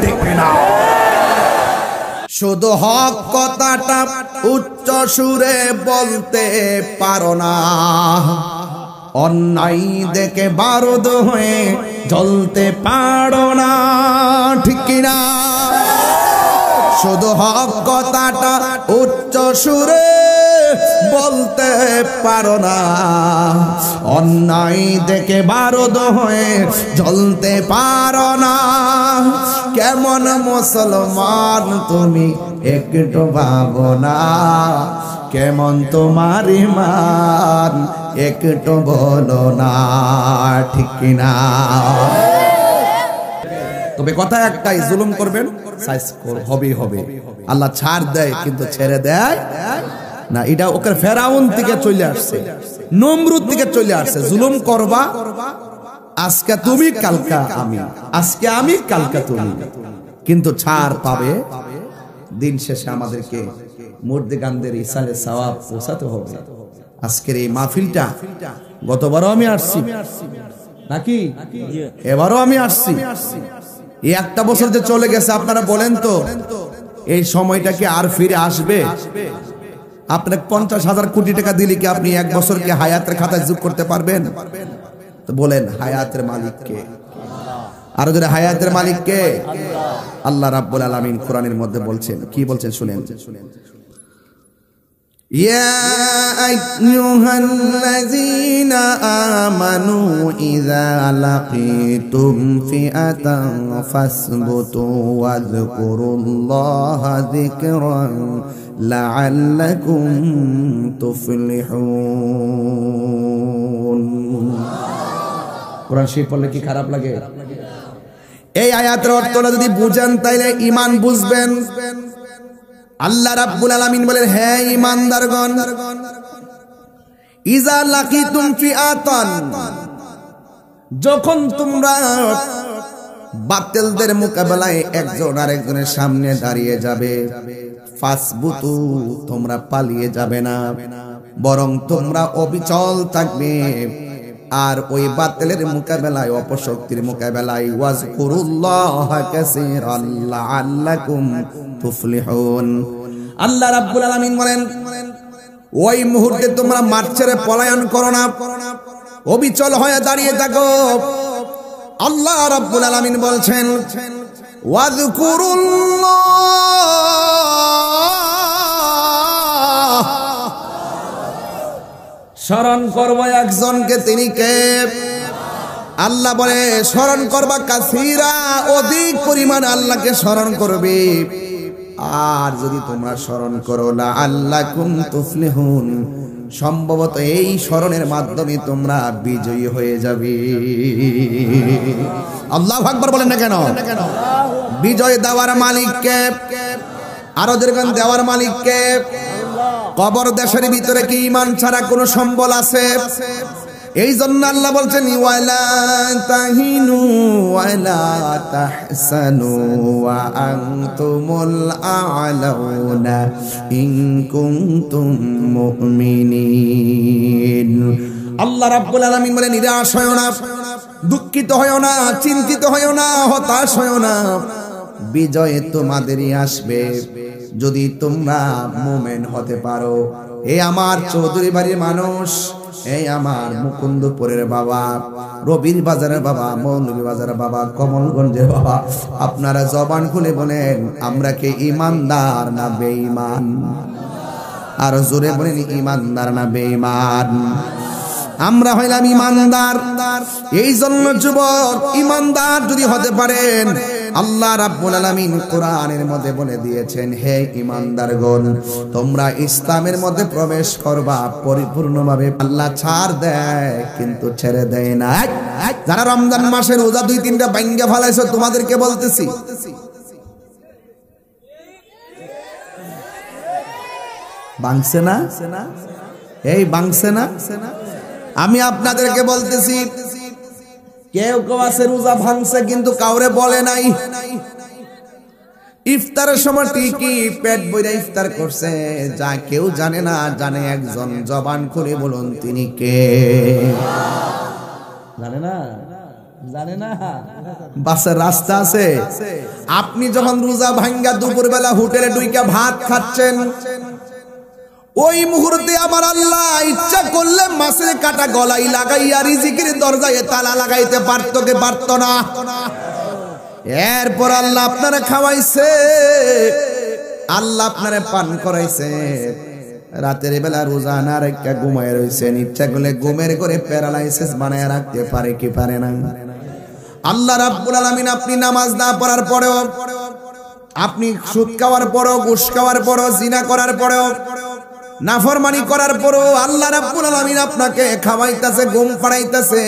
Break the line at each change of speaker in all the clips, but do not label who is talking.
ঠিক কিনা? শুধু হক কথাটা উচ্চ সুরে বলতে পারো না, অন্যায় দেখে বারুদ হয়ে জ্বলতে পারো না, ঠিক কিনা? শুধু হক কথাটা উচ্চ সুরে বলতে পারো না, অন্যায় দেখে বারুদ হয়ে জ্বলতে পারো না। কেমন মুসলমান তুমি একটু ভাবো না, কেমন তোমার ঈমান একটু বলো না, ঠিক কিনা? তবে কথা একটাই, জুলুম করবেন হবে। আল্লাহ ছাড় দেয় কিন্তু ছেড়ে দেয় না। এটা ওকে ফেরাউন থেকে চলে আসছে, নমরুদ থেকে চলে আসছে। জুলুম করবা, আজকে তুমি কালকা আমি, আজকে আমি কালকা তুমি, কিন্তু ছাড় পাবে। দিন শেষে আমাদেরকে মুর্দিগানদের ইসালে সওয়াব পৌঁছাতে হবে। আজকের এই মাহফিলটা, গতবারও আমি আসছি নাকি, এবারও আমি আসছি। এই একটা বছর যে চলে গেছে, আপনারা বলেন তো এই সময়টা কি আর ফিরে আসবে? আপনার 50,000 কোটি টাকা দিলে কি আপনি এক বছরকে হায়াতের খাতায় যোগ করতে পারবেন? তো বলেন, হায়াতের মালিক কে? আরো জোরে, হায়াতের মালিক কে? আল্লাহ রাব্বুল আলামিন কোরআনের মধ্যে বলছেন, কি বলছেন শুনেন। ইয়া আইয়ুহাল্লাযীনা আমানু ইযা লাকীতুম ফিআতান ফাসবুতু ওয়াযকুরুল্লাহা যিকরান লাআল্লাকুম তুফলিহুন। কোরআন শরীফ পড়লে কি খারাপ লাগে? এই আয়াতের অর্থটা যদি বুঝেন তাইলে ঈমান বুঝবেন। আল্লাহ রাব্বুল আলামিন বলেন, হে ঈমানদারগণ, ইযা লাকিতুম ফিআতান, যখন তোমরা বাতিলদের মোকাবেলায় একজন আরেকজনের সামনে দাঁড়িয়ে যাবে, ফাসবুতু, তোমরা পালিয়ে যাবে না, বরং তোমরা অবিচল থাকবে। আর ওই বাতিলের মোকাবেলায়, অপশক্তির মোকাবেলায়, ওয়াজকুরুল্লাহা কাসীরান লাআল্লাকুম তুফলিহুন। আল্লাহ রাব্বুল আলামিন বলেন, ওই মুহূর্তে তোমরা মাঠ ছেড়ে পলায়ন করো না, অবিচল হয়ে দাঁড়িয়ে থাকো। আল্লাহ রাব্বুল আলামিন বলছেন, ওয়াজকুরুল্লাহ, স্মরণ করব একজনকে, তিনি কে? আল্লাহ বলে স্মরণ করবা কাসীরা, অধিক পরিমাণে আল্লাহকে স্মরণ করবে। আর যদি তোমরা স্মরণ করো লাআল্লাকুম তুফলিহুন, সম্ভবত এই স্মরণের মাধ্যমে তোমরা বিজয়ী হয়ে যাবে। আল্লাহু আকবার বলেন না কেন? বিজয় দেওয়ার মালিক কে? আরো যেরকম দেওয়ার মালিক কে? কবর দেশের ভিতরে কি ঈমান ছাড়া কোনো সম্বল আছে? এই জন্য আল্লাহ বলছেন, ওয়ালা তাহিনু ওয়ালা তাহসানু ওয়া আনতুমুল আ'লাউনা ইন কুনতুম মুমিনিন। আল্লাহ রাব্বুল আলামিন বলেন, নিরাশ হয়ো না, দুঃখিত হয়ো না, চিন্তিত হয়ো না, হতাশ হয়ো না, বিজয় তোমাদেরই আসবে যদি তোমরা মুমিন হতে পারো। এই আমার চৌধুরী বাড়ির মানুষ, এই আমার মুকুন্দপুরের বাবা, রবির বাজারের বাবা, মৌলভী বাজারের বাবা, কমলগঞ্জের বাবা, আপনারা জবান খুলে বলেন, আমরা কি ঈমানদার না বেঈমান? আর জোরে বলেন, ঈমানদার না বেঈমান? আমরা হইলাম ঈমানদার। এই জন্য যুবক, ঈমানদার যদি হতে পারেন, আল্লাহ রাব্বুল আলামিন কোরআনের মধ্যে বলে দিয়েছেন, হে ঈমানদারগণ, তোমরা ইসলামের মধ্যে প্রবেশ করবা পরিপূর্ণভাবে। আল্লাহ ছাড় দেয় কিন্তু ছেড়ে দেয় না। যারা রমজান মাসের রোজা 2-3টা ভাঙ্গা ফেলাইছো, তোমাদেরকে বলতেছি, ভাঙছে না? এই ভাঙছে না? আমি আপনাদেরকে বলতেছি, কেউ কেউ আছে রোজা ভাঙছে কিন্তু কাউরে বলে নাই। ইফতারের সময় ঠিকই পেট ভরে ইফতার করছে, যা কেউ জানে না, জানে একজন। জবান খুলে বলুন, তিনি কে? জানে না? জানে না বাসের রাস্তা আছে। আপনি যখন রোজা ভাঙ্গা দুপুরবেলা হোটেলে ঢুইকা ভাত খাচ্ছেন, ওই মুহূর্তে আমার আল্লাহ ইচ্ছা করলে মাছের কাটা গলায় লাগাইয়া রিজিকের দরজায় তালা লাগাইতে পারতো কে পারতো না? এরপর আল্লাহ আপনারা খাওয়াইছে, আল্লাহ আপনারা পান করাইছে, রাতের বেলা রোজা না রেখে ঘুমায় রয়েছেন, ইচ্ছা করলে ঘুমের করে প্যারালাইসিস বানায় রাখতে পারে কি পারে না? আল্লাহ রাব্বুল আলামিন আপনি নামাজ না পড়ার পরেও, আপনি সুদ খাওয়ার পরেও, ঘুষ খাওয়ার পরেও, জিনা করার পরেও, নাফরমানি করার পরেও আল্লাহ রাব্বুল আলামিন আপনাকে খাওয়াইতেছে, ঘুম পাড়াইতেছে,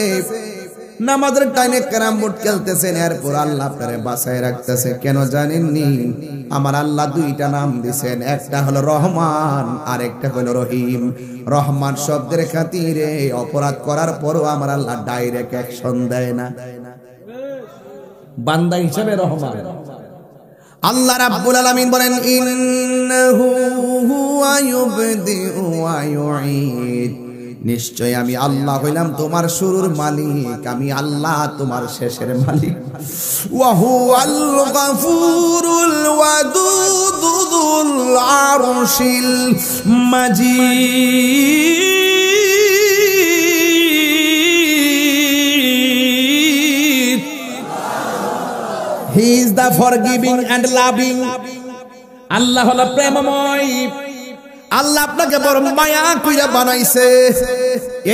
নামাজের টাইমে ক্যারাম বোর্ড খেলতেছেন, এরপর আল্লাহ আপনারে বাঁচায় রাখতেছে। কেন জানেননি? আমার আল্লাহ দুইটা নাম দিয়েছেন, একটা হলো রহমান আর একটা হলো রহিম। রহমান শব্দের খাতিরে অপরাধ করার পরও আমার আল্লাহ ডাইরেক্ট অ্যাকশন দেয় না, বান্দা হিসেবে রহমান। আল্লাহ রাব্বুল আলামিন বলেন, ইন্নাহু হুয়া ইউবদিউ ওয়া ইউঈদ, নিশ্চয় আমি আল্লাহ হইলাম তোমার শুরুর মালিক, আমি আল্লাহ তোমার শেষের মালিক। ওয়া হুয়াল গফুরুল ওয়াদুদুল আরশিল মাজিদ। He is the forgiving and loving. আল্লাহ হলো প্রেমময়। আল্লাহ আপনাকে বড় মায়া কইরা বানাইছে,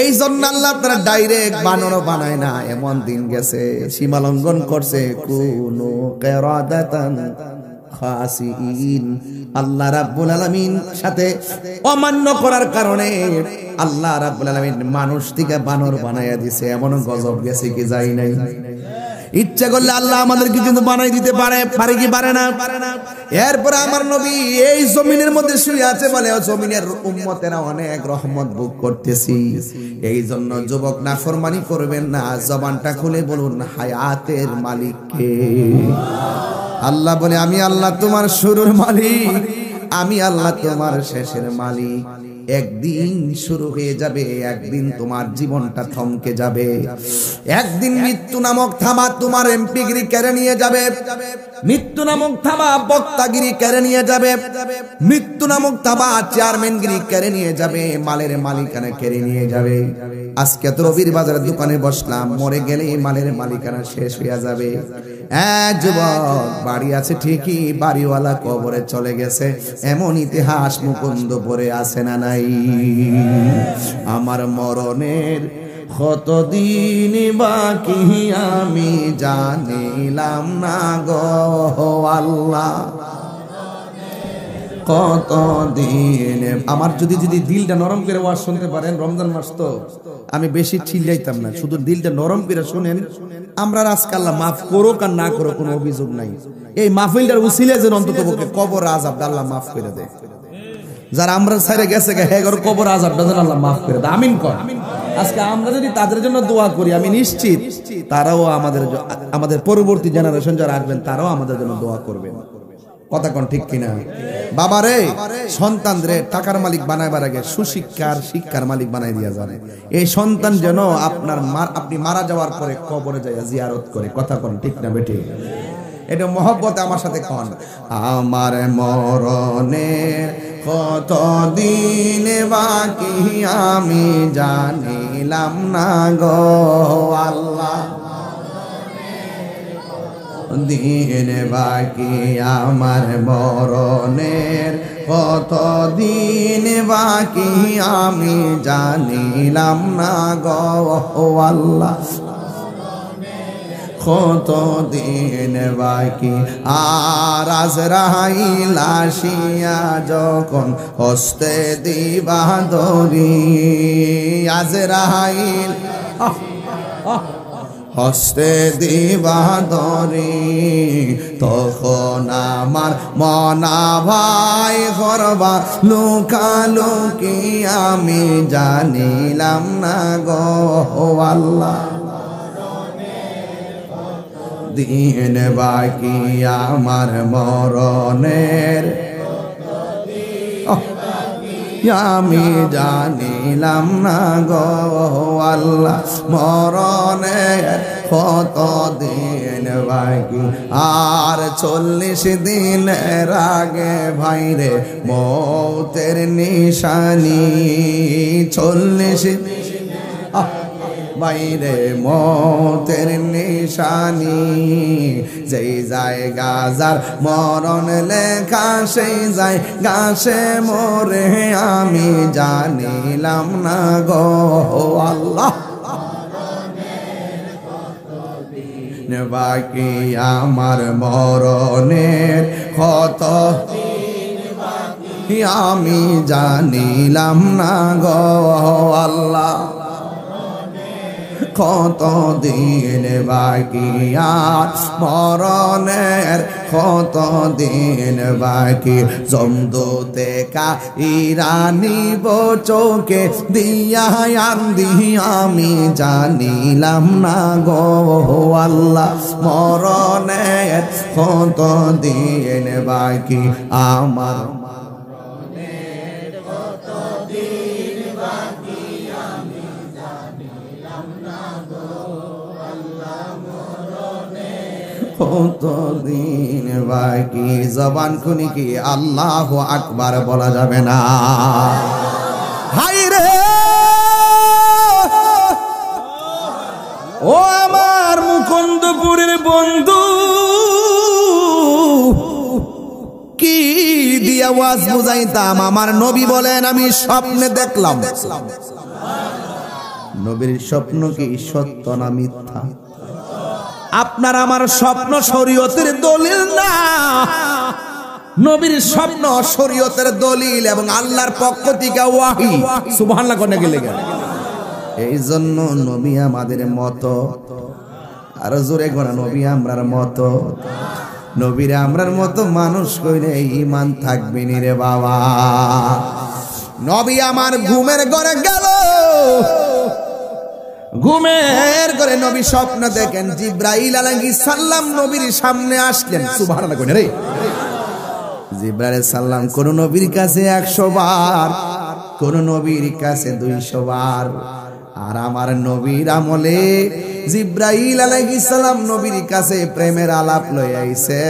এই জন্য আল্লাহ আপনারা ডাইরেক্ট বানানো বানায় না। এমন দিন গেছে সীমা লঙ্ঘন করছে, কুনু কিরাদাতান খাসিন। আল্লাহ রাব্বুল আলামিন সাথে অমান্য করার কারণে আল্লাহ রাব্বুল আলামিন মানুষ থেকে বানর বানায়া দিছে। এমন গজব গেছে কি যাই নাই? ইচ্ছা করলে আল্লাহ আমাদেরকে কিন্তু বানাই দিতে পারে, পারে কি পারে না? এরপর আমার নবী এই জমিনের মধ্যে শুয়ে আছে বলে জমিনের উম্মতেরা অনেক রহমত ভোগ করতেছি। এই জন্য যুবক নাফরমানি করবেন না, জবানটা খুলে বলুন হায়াতের মালিক কে? আল্লাহ বলে, আমি আল্লাহ তোমার শুরুর মালিক, আমি আল্লাহ তোমার শেষের মালিক। একদিন শুরু হয়ে যাবে, একদিন তোমার জীবনটা থমকে যাবে। একদিন মৃত্যু নামক থাবা তোমার এমপিগিরি কেড়ে নিয়ে যাবে, মৃত্যু নামক থাবা বক্তাগিরি কেড়ে নিয়ে যাবে, মৃত্যু নামক থাবা চেয়ারম্যানগিরি কেড়ে নিয়ে যাবে, মালের মালিকানা কেড়ে নিয়ে যাবে। আজকে তো রবির বাজারের দোকানে বসলাম, মরে গেলে মালের মালিকানা শেষ হয়ে যাবে। যুবক, বাড়ি আছে ঠিকই, বাড়িওয়ালা কবরে চলে গেছে, এমন ইতিহাস মুকুন্দপুরে আছে না নাই? আমার মরণের কতদিন বাকি আমি জানিলাম না গো আল্লাহ, কতদিন। আমার যদি দিলটা নরম করে ওয়াজ শুনতে পারেন, রমজান মাস তো আমি বেশি চিল্লাইতাম না, শুধু দিলটা নরম করে শুনেন। আমরা আজকে আল্লাহ মাফ করুক আর না করুক কোনো অভিযোগ নাই। এই মাহফিলটার উসিলে যেন অন্তত পক্ষে কবর আযাব আল্লাহ মাফ করে দেয়। যারা আমরা ছেড়ে গেছে কবর আযাবটা যেন আল্লাহ মাফ করে দেয়। আমিন কর। আজকে আমরা যদি তাদের জন্য দোয়া করি, আমি নিশ্চিত তারাও আমাদের পরবর্তী জেনারেশন যারা আসবেন তারাও আমাদের জন্য দোয়া করবেন। কথা কোন ঠিক কিনা? বাবারে, সন্তানরে টাকার মালিক বানাইবার আগে সুশিক্ষার শিক্ষার মালিক বানাই দিয়া যাবে। এই সন্তান যেন আপনি মারা যাওয়ার পরে কবরে যাইয়া জিয়ারত করে। কথা কোন ঠিক না বেটি? এটা মহব্বত আমার সাথে কোন। আমার মরণের কতদিন বাকি আমি জানিলাম না গো আল্লাহ, দিন বাকি আমার মরণের কতদিন বাকি আমি জানিলাম না গো আল্লাহ, কতদিন বাকি। আর আজরাইল আসিয়া যখন হস্তে দিবা দরি, আজরাইল হস্তে দিবা দরি, তখন আমার মনা ভাই করবা লুকালুকি আমি জানিলাম না গো আল্লাহ, দিন বাকি আমার মরণের আমি জানিলাম না গো আল্লাহ মরণের কত দিন বাকি আর 40 দিনের আগে ভাইরে মৌতের নিশানি 40 বাইরে মৌতের নিশানি যেই জায়গা যার মরণ লেখা সেই জায়গা সে মরে আমি জানিলাম না গো আল্লাহ বাকি আমার মরণের কত আমি জানিলাম না গো আল্লাহ কত দিন বাকি আর মরণের কত দিন বাকি জমদূতে ইরানি চোখে দিয়া আন্দি আমি জানিলাম না গো আল্লাহ মরণের কত দিন বাকি আমার কতদিন বাকি জবান খুনি কি আল্লাহু আকবার বলা যাবে না হায় রে ও আমার মুকুন্দপুরের বন্ধু কি দিয়া ওয়াজ বুঝাইতাম আমার নবী বলেন আমি স্বপ্নে দেখলাম নবীর স্বপ্ন কি সত্য না মিথ্যা আপনার আমার স্বপ্ন শরীয়তের দলিল না নবীর স্বপ্ন শরীয়তের দলিল এবং আল্লাহর পক্ষ থেকে ওয়াহি সুবহানাল্লাহ কোনে গেলে এই জন্য নবী আমাদের মতো আর জোরে গোনা নবী আমরার মতো নবীরা আমরার মতো মানুষ কইলে ঈমান থাকবে নি রে বাবা নবী আমার ঘুমের ঘরে গেল ঘুমের ঘরে নবী স্বপ্ন দেখেন জিবরাইল আলাইহিস সালাম নবীর সামনে আসলেন সুবহানাল্লাহ কোনে রে জিবরাইল সালাম কোন নবীর কাছে 100 বার কোন নবীর কাছে 200 বার আর আমার নবীর আমলে জিবরাইল আলাইহিস সালাম নবীর কাছে প্রেমের আলাপ লই আইছে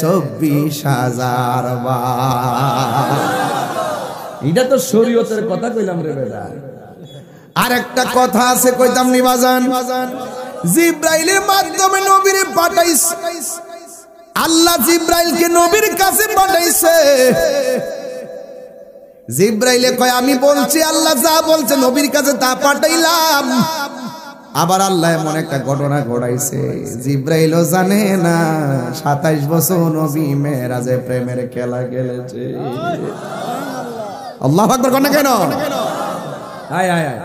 24000 বার এটা তো শরীয়তের কথা কইলাম রে বেটা আর একটা কথা আছে কইতাম নি বাজান জিবরাইলের মাধ্যমে নবীরে পাঠাইছে আল্লাহ জিবরাইলকে নবীর কাছে পাঠাইছে জিবরাইলে কয় আমি বলছি আল্লাহ যা বলছে নবীর কাছে তা পাঠাইলাম আবার আল্লাহ এমন একটা ঘটনা ঘটাইছে জিবরাইলও জানে না 27 বছর নবী মেরাজে প্রেমের খেলা খেলেছে আল্লাহু আকবার কোন কেন আয় আয় আয়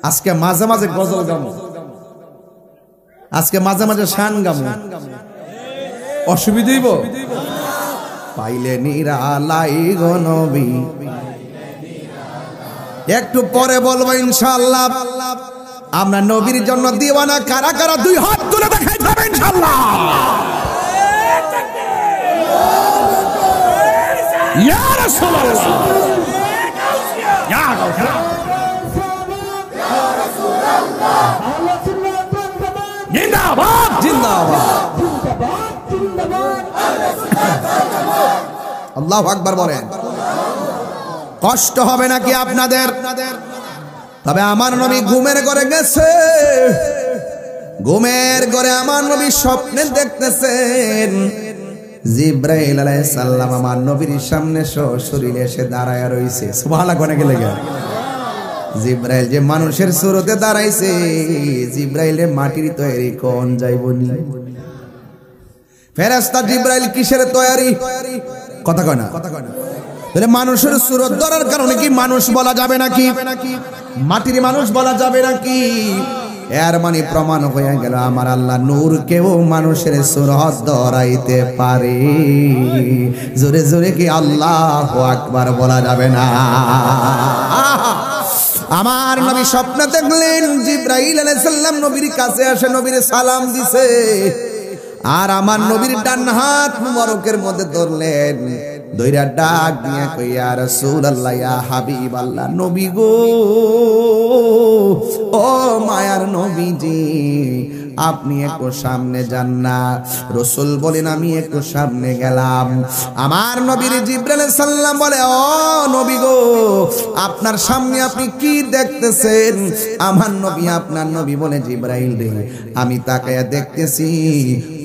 আজকে মাঝে মাঝে গজল গামু আজকে মাঝে মাঝে শান গামু অসুবিধা হইব পাইলে নিরালাই গো নবী একটু পরে বলবো ইনশাআল্লাহ আমরা নবীর জন্য দিওয়ানা কারা কারা 2 হাত তুলে দেখাইতে হবে ইনশাআল্লাহ ইয়া রাসূলুল্লাহ ইয়া গাউসা জিন্দাবাদ জিন্দাবাদ আল্লাহু আকবার বলেন কষ্ট হবে নাকি আপনাদের তবে আমার নবী ঘুমের ঘরে গেছে ঘুমের ঘরে আমার নবী স্বপ্নে দেখতেছেন জিবরাইল আলাইহিস সালাম আমার নবীর সামনে সশরীরে এসে দাঁড়ায়া রইছে সুবহানাল্লাহ কোনে গেলে জিবরাইল যে মানুষের সুরতে দাঁড়াইছে জিবরাইলে মাটির তৈরি কোন যাইবনি ফেরেশতা জিবরাইল কিসের তৈরি কথা কয় না তাহলে মানুষের সুরত ধরার কারণে কি মানুষ বলা যাবে নাকি মাটির মানুষ বলা যাবে নাকি এর মানে প্রমাণ হয়ে গেল আমার আল্লাহ নূর কেও মানুষের সুরত ধরাইতে পারে জোরে জোরে কি আল্লাহু আকবার বলা যাবে না আমার নবী স্বপ্ন দেখলেন জিবরাইল আলাইহিস সালাম নবীর কাছে আসে নবীর সালাম দিছে আর আমার নবীর ডান হাত মুবারকের মধ্যে ধরলেন দইরা ডাক দিয়ে কই ইয়া রাসূলুল্লাহ ইয়া হাবিবাল্লাহ নবী গো ও মায়ার নবীজি আপনি একটু সামনে যান না। রাসূল বলেন আমি একটু সামনে গেলাম। আমার নবীর জিবরাইল আলাইহিস সালাম বলে ও নবী গো আপনার সামনে আপনি কি দেখতেছেন? আমার নবী আপনার নবী বলে জিবরাইল রে আমি তাকায়া দেখতেছি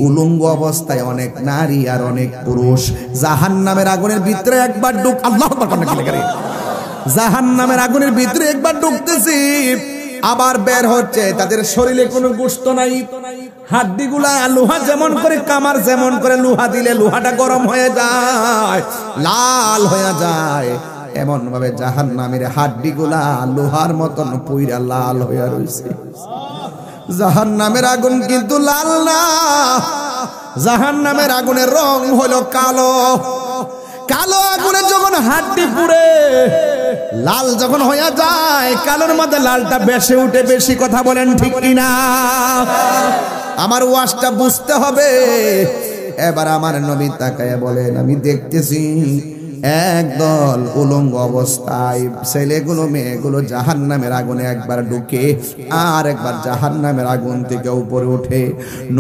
উলঙ্গ অবস্থায় অনেক নারী আর অনেক পুরুষ জাহান্নামের আগুনের ভিতরে একবার আল্লাহু আকবার করে জাহান্নামের আগুনের ভিতরে একবার ঢুকতেছি আবার বের হচ্ছে। তাদের শরীরে কোনো গোশত নাই, হাড্ডিগুলা লোহা যেমন করে কামার যেমন করে লোহা দিলে লোহাটা গরম হয়ে যায়, লাল হয়ে যায়, এমন ভাবে জাহান্নামের হাড্ডিগুলা লোহার মতন পুইরা লাল হয়ে রয়েছে। জাহান্নামের আগুন কিন্তু লাল না, জাহান্নামের আগুনের রং হলো কালো। কালো আগুনে যখন হাড্ডি পুড়ে লাল যখন হয়ে যায়, কালোর মধ্যে লালটা বেশি উঠে। বেশি কথা বলেন ঠিক কিনা? আমার ওয়াজটা বুঝতে হবে। এবার আমার নবী তাকায়া বলেন আমি দেখতেছি একদল উলঙ্গ অবস্থায় ছেলেগুলো মেয়েগুলো জাহান্নামের আগুনে একবার ঢুকে আর একবার জাহান্নামের আগুন থেকে উপরে ওঠে।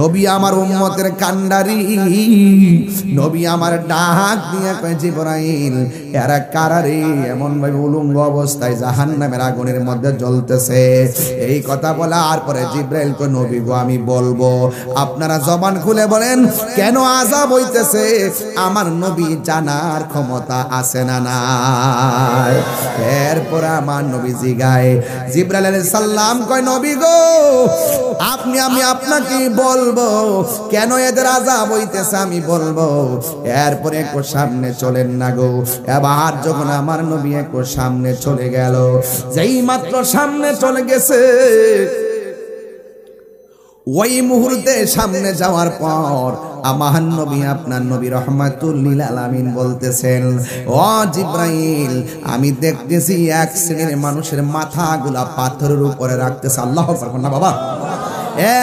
নবী আমার উম্মতের কান্ডারি, নবী আমার ডাক দিয়ে কয় জিবরাইল এরা কারারে এমন ভাবে উলঙ্গ অবস্থায় জাহান্নামের আগুনের মধ্যে জ্বলতেছে। এই কথা বলার পরে জিবরাইল কয় নবী গো আমি বলবো, আপনারা জবান খুলে বলেন কেন আযাব হইতেছে? আমার নবী জানার ক্ষমতা আছে না নাই? এরপর আমার নবী জিগায়, জিবরাইল আলাইহিস সালাম কয় নবী গো আমি আপনাকে বলবো কেন এদের আযাব হইতেছে আমি বলবো। এরপরে একটু সামনে চলেন না গো। এবার যখন আমার নবী একটু সামনে চলে গেল, যেই মাত্র সামনে চলে গেছে ওই মুহূর্তে সামনে যাওয়ার পর আমার নবী আপনার নবী রাহমাতুল লিল আলামিন বলতেছেন ও জিবরাইল আমি দেখতেছি এক শ্রেণীর মানুষের মাথাগুলা পাথরের উপরে রাখতেছে। আল্লাহু আকবার না বাবা।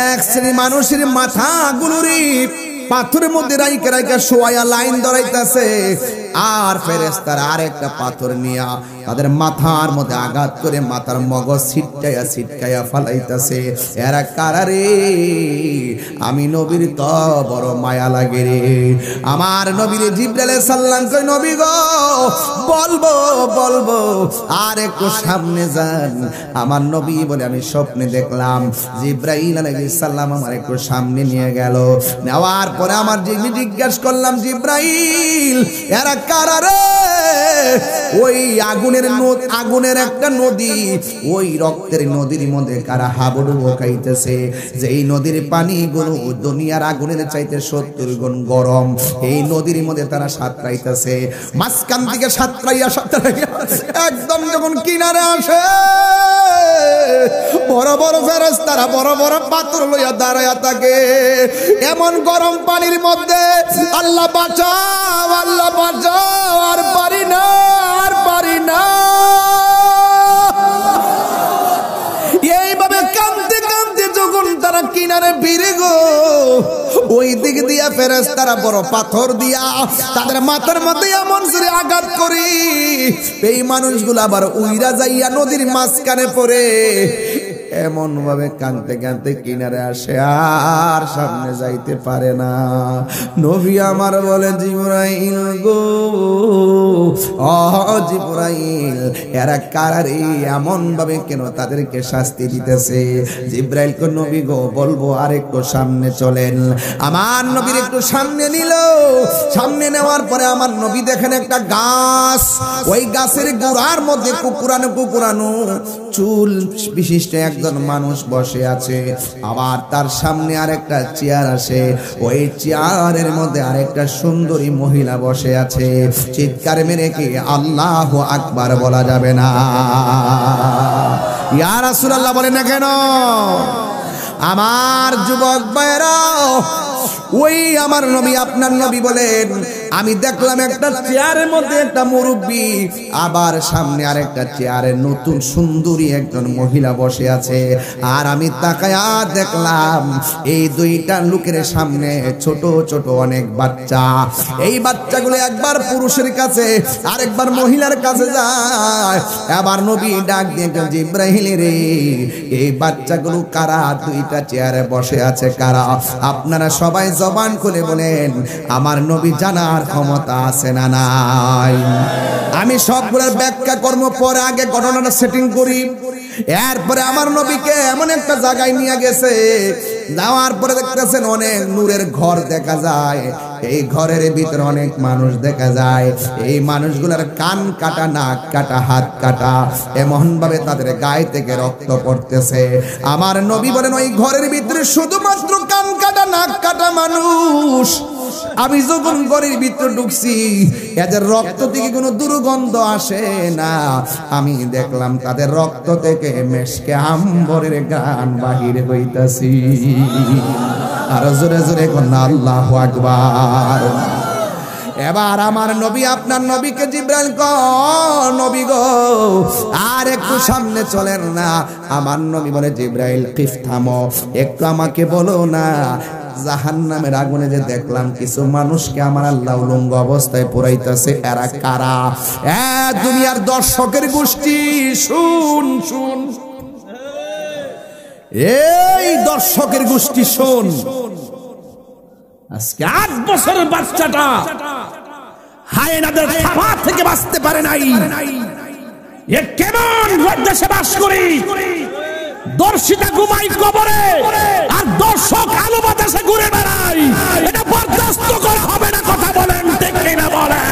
এক শ্রেণীর মানুষের মাথাগুলোরই পাথরের মধ্যে রাইকা রাইকা শোয়া লাইন ধরাইতেছে, আর ফেরেশতারা আরেকটা পাথর নিয়ে তাদের মাথার মধ্যে আঘাত করে মাথার মগজ ছিটকায়া ছিটকায়া ফালাইতেছে। এরা কারারে? আমি নবীর তো বড় মায়া লাগে রে। আমার নবীর জিবরাইল আলাইহিস সালাম কই নবী গো বলবো বলবো আর একটু সামনে যান। আমার নবী বলে আমি স্বপ্নে দেখলাম জিবরাইল আলাইহিস সালাম আমার একটু সামনে নিয়ে গেল। নেওয়ার পরে আমার জিজ্ঞাসা করলাম জিবরাইল এরা কারারে? ওই আগুনের একটা নদী, ওই রক্তের নদীর মধ্যে কারা হাবুডুবু খাইতেছে, যেই নদীর পানিগুলো দুনিয়ার আগুনের চাইতে 70 গুণ গরম। এই নদীর মধ্যে তারা সাঁতরাইতেছে, মাঝখান থেকে সাঁতরাইয়া একদম যখন কিনারে আসে বড় বড় ফেরেশতারা বড় বড় পাথর লইয়া দাঁড়ায়া থাকে। এমন গরম পানির মধ্যে আল্লাহ বাঁচাও আল্লাহ বাঁচাও, আর পারি না আর পারি না। এইভাবে কাঁদতে কাঁদতে যখন তারা কিনারে ভিড়ে গো, ওই দিক দিয়া ফেরেশতারা বড় পাথর দিয়া তাদের মাথার মধ্যে এমন করে আঘাত করি, এই মানুষগুলো আবার উইরা যাইয়া নদীর মাঝখানে পড়ে এমন ভাবে কাঁদতে কাঁদতে কিনারে আসে, আর সামনে যাইতে পারে না। নবী আমার বলে জিবরাইল গো ও জিবরাইল এরা কারারে? এমন ভাবে কেন তাদেরকে শাস্তি দিতেছে? জিবরাইল কো নবী গো বলবো আর একটু সামনে চলেন। আমার নবীর একটু সামনে নিল। সামনে নেওয়ার পরে আমার নবী দেখেন একটা গাছ, ওই গাছের গোড়ার মধ্যে কুকুরানো কুকুরানো চুল বিশিষ্ট একজন মানুষ বসে আছে। আবার তার সামনে আরেকটা চেয়ার আছে, ওই চেয়ারের মধ্যে আরেকটা সুন্দরী মহিলা বসে আছে। চিৎকার মেরে কি আল্লাহু আকবার বলা যাবে না? ইয়া রাসূলুল্লাহ বলেন না কেন? আমার যুবক ভাইরা ওই আমার নবী আপনার নবী বলেন আমি দেখলাম একটা চেয়ারের মধ্যে একটা মুরব্বী, আবার সামনে আরেকটা চেয়ারে নতুন সুন্দরী একজন মহিলা বসে আছে। আর আমি তাকায়া দেখলাম এই দুইটা লোকের সামনে ছোট ছোট অনেক বাচ্চা। এই বাচ্চাগুলো একবার পুরুষের কাছে আরেকবার মহিলার কাছে যায়। আবার নবী ডাক দিয়ে জিব্রাইল রে, এই বাচ্চাগুলো কারা? দুইটা চেয়ারে বসে আছে কারা? আপনারা সবাই জবান খুলে বলেন, আমার নবী জানার ক্ষমতা আছে না নাই? আমি সবগুলোর ব্যাখ্যা কর্ম পরে আগে ঘটনাটা সেটিং করি। এরপরে আমার নবীকে এমন একটা জায়গায় নিয়ে গেছে, যাওয়ার পরে দেখতেছেন অনেক নূরের ঘর দেখা যায়। এই ঘরের ভিতরে অনেক মানুষ দেখা যায়। এই মানুষগুলোর কান কাটা, নাক কাটা, হাত কাটা, এমন ভাবে তাদের গায়ে থেকে রক্ত পড়তেছে। আমার নবী বলেন ওই ঘরের ভিতরে শুধুমাত্র কান কাটা, নাক কাটা মানুষ। আমি যখন ঘরের ভিতরে ঢুকছি, এদের রক্ত থেকে কোনো দুর্গন্ধ আসে না। আমি দেখলাম তাদের রক্ত থেকে মেশকে আম্বরের গান বাহির হইতাছি। আর জোরে জোরে কন্যা আল্লাহু আকবার। এবার আমার নবী আপনার নবীকে জিব্রাইল কয়, নবী গো আর একটু সামনে চলেন না। আমার নবী বলে, জিব্রাইল কিফ থামো, একটু আমাকে বলো না, জাহান্নামের আগুনে যে দেখলাম কিছু মানুষকে আমার আল্লাহ উলঙ্গ অবস্থায় পোড়াইতেছে, এরা কারা? দুনিয়ার দর্শকের গোষ্ঠী শুন শুন, এই দর্শকের গোষ্ঠী শোন। আজকে 8 বছরের বাচ্চাটা হায়েনাদের থাবা থেকে বাঁচতে পারে নাই। এ কেমন দেশে বাস করি? দর্শিতা ঘুমাই কবরে আর দর্শক আলো বাতাসে ঘুরে বেড়াই। এটা বরদাস্ত করা হবে না। কথা বলেন ঠিক কিনা বলেন?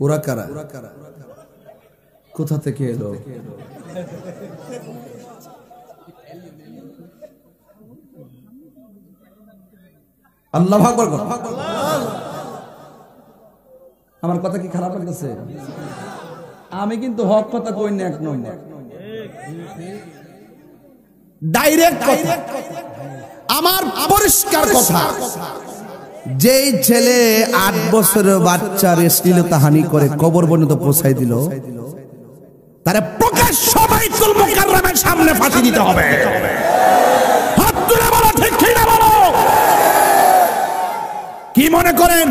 ওরা কারা? কোথা থেকে এলো? আল্লাহু আকবার। আমার কথা কি খারাপ লাগতেছে? আমি কিন্তু হক কথা কই না, এক নয় ডাইরেক্ট কথা, আমার পরিষ্কার কথা। যেই ছেলে 8 বছরের বাচ্চার শ্লীলতাহানি করে কবর পর্যন্ত পৌঁছাই দিল, তারে প্রকাশ্য বাইতুল মুকাররমের সামনে ফাঁসি দিতে হবে। হাত তুলে বলো ঠিক কি না বলো? কি মনে করেন?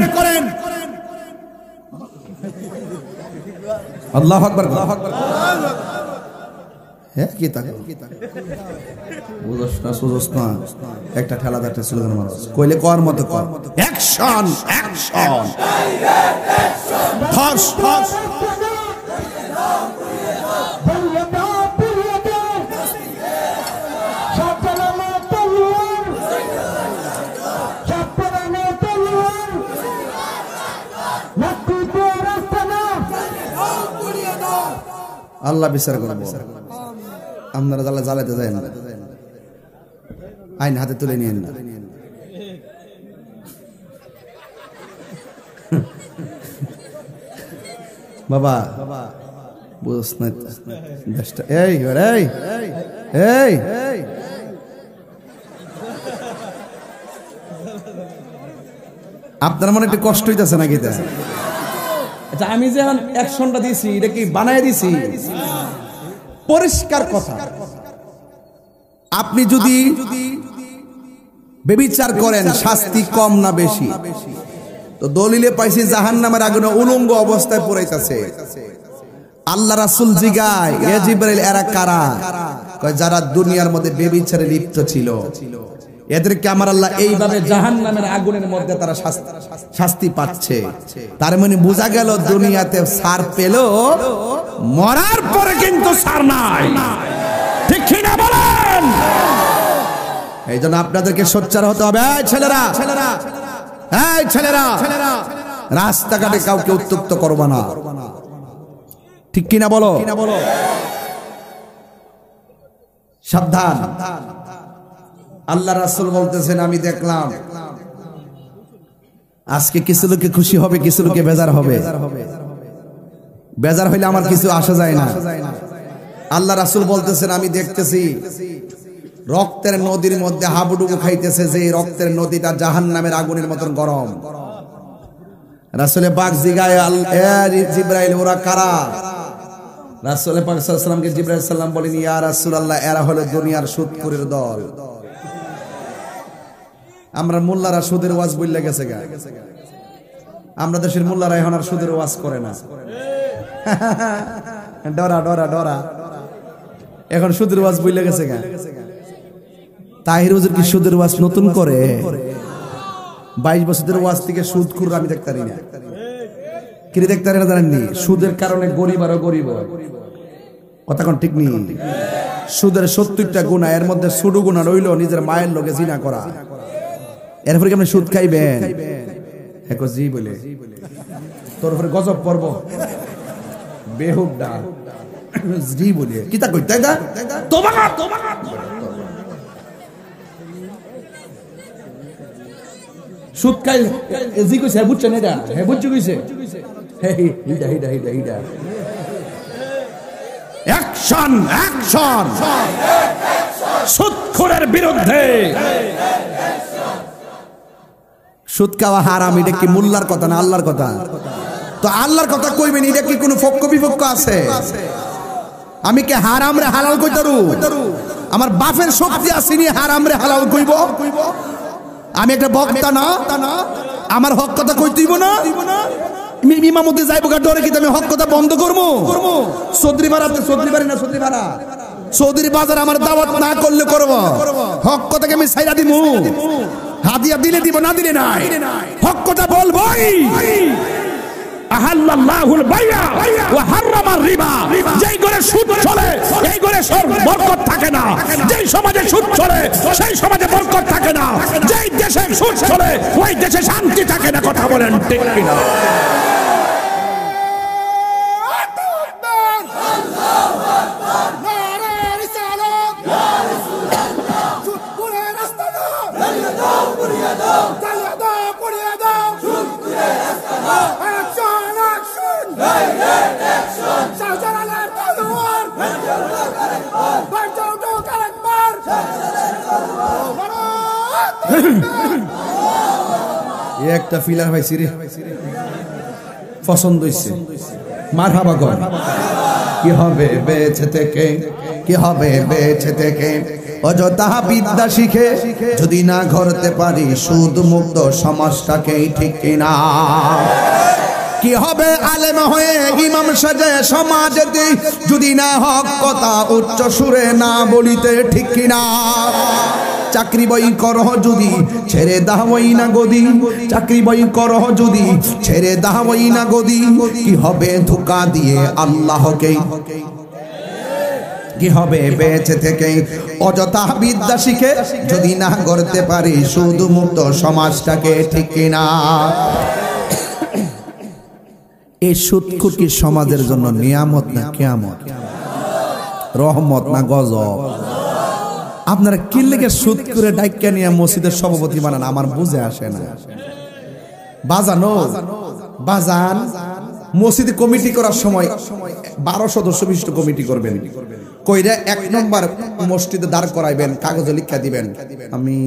আল্লাহু আকবার, আল্লাহু আকবার। হ্যাঁ কি তাকে বুঝছ না, সুজস না, একটা ঠেলা দাঁড়টা স্লোগান মারো, কইলে কর মতো কর। অ্যাকশন অ্যাকশন, ধস ধস। আল্লাহ বিচার করবো। আপনারা জ্বালা জ্বালাতে যায় না, আইন হাতে তুলে নিয়েন না। বাবা বুঝছ না দেশটা? এই এই আপনার মনে একটু কষ্ট হইতেছে নাকি? আচ্ছা, আমি যে অ্যাকশনটা দিছি এটা কি বানায় দিছি? পরিষ্কার কথা। আপনি যদি বেবিচার করেন শাস্তি কম না বেশি? তো দলিলে পাইছি জাহান্নামের আগুনে উলঙ্গ অবস্থায় পড়াইতেছে। আল্লাহ রাসূল জিগায়, এ জিবরাইল এরা কারা? কয় যারা দুনিয়ার মধ্যে বেবিচারে লিপ্ত ছিল, এদেরকে আমার আল্লাহ এইভাবে জাহান্নামের আগুনের মধ্যে তারা শাস্তি পাচ্ছে। তার মানে বোঝা গেল দুনিয়াতে সার পেল, মরার পরে কিন্তু সার নাই। ঠিক কি না বলেন? এই জন্য আপনাদেরকে সোচ্চার হতে হবে। ছেলেরা এই ছেলেরা, রাস্তাঘাটে কাউকে উত্ত্যক্ত করবা না, ঠিক কিনা বলো? সাবধান। আল্লাহ রাসূল বলতেছেন, আমি দেখলাম আজকে কিছু লোকে খুশি হবে, কিছু লোকে বেজার হবে। বেজার হইলে আমার কিছু আসা যায় না। আল্লাহ রাসূল বলতেছেন, আমি দেখতেছি রক্তের নদীর মধ্যে হাবুডুবু খাইতেছে, যে রক্তের নদীটা জাহান্নামের আগুনের মতন গরম। রাসূলে পাক জিগায়, জিবরাইল ওরা কারা? রাসূলে পাক সাল্লাল্লাহু আলাইহি ওয়াসাল্লামকে জিবরাইল সাল্লাম বলেন, ইয়া রাসূলুল্লাহ, এরা হলো দুনিয়ার সুদখোরের দল। আমরা মোল্লারা সুদের ওয়াজ বইলা গেছে গা, আমরা দেশের মোল্লারা এখন আর সুদের ওয়াজ করে না। ডরা ডরা ডরা, এখন সুদের ওয়াজ বইলা গেছে গা। তাহির হুজুর কি সুদের ওয়াজ নতুন করে? 22 বছরের ওয়াজ থেকে সুদখোর আমি দেখতে পারি না। কি দেখতে পারি না জানেননি? সুদের কারণে গরিব আরো গরিব হয়। কথা কোন ঠিক নেই? সুদের 70টা গুনাহ, এর মধ্যে ছোট গুনাহ রইল নিজের মায়ের লগে জিনা করা। এরপরে কি আপনি সুদ খাইবেন? একো জি বলে তোর উপরে গজব পড়ব, বেহুদা জি বলে কি তা কইতে দা তোবা তোবা। সুদ খাই জি কইছে, বুঝছেন এটা? হ্যাঁ বুঝছো কইছে, হিডা হিডা হিডা হিডা। অ্যাকশন অ্যাকশন সুদখোরের বিরুদ্ধে। সুদ খাওয়া হারাম, এটা কি মোল্লার কথা না আল্লাহর কথা? তো আল্লাহর কথা কইবেন, এটা কি কোনো পক্ষ বিপক্ষ আছে? আমি কি হারাম রে হালাল কইতারু? আমার বাপের শক্তি আছে নি হারাম রে হালাল কইব? আমি একটা বক্তা না, আমার হক কথা কইতেইব না? ইমামতি যাইবো গা ডরে কি আমি হক কথা বন্ধ করবো? চৌধুরী ভাড়াতে, চৌধুরী বাড়ি না চৌধুরী ভাড়া, চৌধুরী বাজার আমার দাওয়াত না করলে করবো? হক কথাকে আমি ছাইরা দিমু? হাদিয়া দিলে দিব, না দিলে নাই। হক কথা বলবই। আহাল্লাল্লাহুল বাইয়া ওয়া হারামার রিবা। যেই ঘরে সুদ চলে এই ঘরে বরকত থাকে না। যেই সমাজে সুদ চলে সেই সমাজে বরকত থাকে না। যেই দেশে সুদ চলে ওই দেশে শান্তি থাকে না। কথা বলেন ঠিক কিনা? একটা ফিলার ভাই সিরে পছন্দ হইছে, মারহাবা কর। কি হবে বেঁচে থেকে, কি হবে বেঁচে থেকে অযথা বিদ্যা শিখে যদি না গড়তে পারি সুদ মুক্ত সমাজটাকে, ঠিক কিনা? কি হবে আলেম হয়ে ইমাম সাজে সমাজেতে যদি না হক কথা উচ্চ সুরে না বলিতে, ঠিক কিনা? চাকরি বই করহ যদি ছেড়ে দাওই না গদি, চাকরি বই করহ যদি ছেড়ে দাওই না গদি, কি হবে ধোঁকা দিয়ে আল্লাহকে? কি হবে বেঁচে থেকে অযথা বিদ্যা শিখে যদি না গড়তে পারি সুদ মুক্ত সমাজটাকে, ঠিক কিনা? এই সুদখোর কি সমাজের জন্য নিয়ামত না কিয়ামত? রহমত না গজব? আপনারা কি লেগে সুদ করে ডাইকা নিয়ে মসজিদের সভাপতি বানান? আমার বুঝে আসে না। বাজানো বাজান মসজিদে কমিটি করার সময় 12 সদস্য বিশিষ্ট কমিটি করবেন, কইরা 1 নম্বর মসজিদে দাঁড় করাইবেন, কাগজে লিখা দিবেন, আমি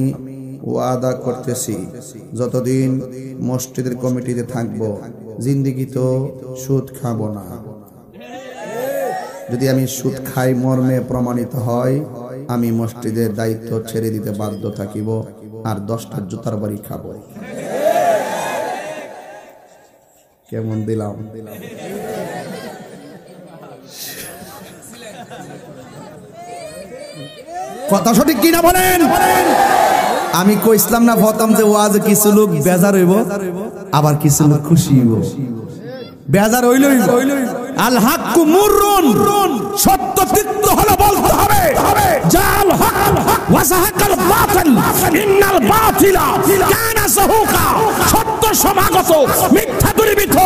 ওয়াদা করতেছি যতদিন মসজিদের কমিটিতে থাকবো জিন্দেগি তো সুদ খাবো না। যদি আমি সুদ খাই মর্মে প্রমাণিত হয় আমি মসজিদের দায়িত্ব ছেড়ে দিতে বাধ্য থাকিব, আর 10টা জুতার বাড়ি খাবো। কেমন দিলাম? কথা সঠিক কিনা বলেন? আমি কইছিলাম না প্রথম যে ওয়াজ কিছু লোক বেজার হইব, আবার কিছু লোক খুশি হইব। বেজার হইলই আল হাক্কু মুররুন, সত্য তিক্ত হলো বলতে হবে। জাল হক
ওয়া যাহাকাল বাতিল ইন্নাল বাতিলা কানা যাহুকা। সত্য সমাগত, মিথ্যা দূরীভূত,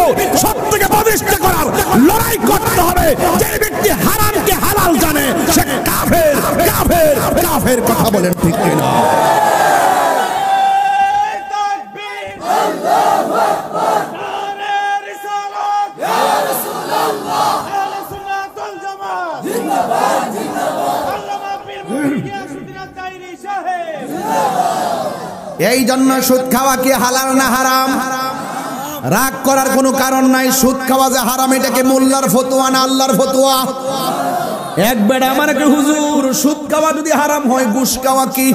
সত্যকে প্রতিষ্ঠা করার লড়াই করতে হবে। যে ব্যক্তি হারামকে হালাল জানে সে কাফের, কাফের, কাফের। কথা বলেন ঠিক কিনা?
এই জন্য সুদ খাওয়া কি হালাল না হারাম? রাগ করার কোনো কারণ নাই। সুদ খাওয়া যে হারাম এটাকে মোল্লার ফতোয়া না আল্লাহর ফতোয়া? এক বেড়া আমার একটা হুজুর, সুদ খাওয়া যদি হারাম হয় ঘুষ খাওয়া কি?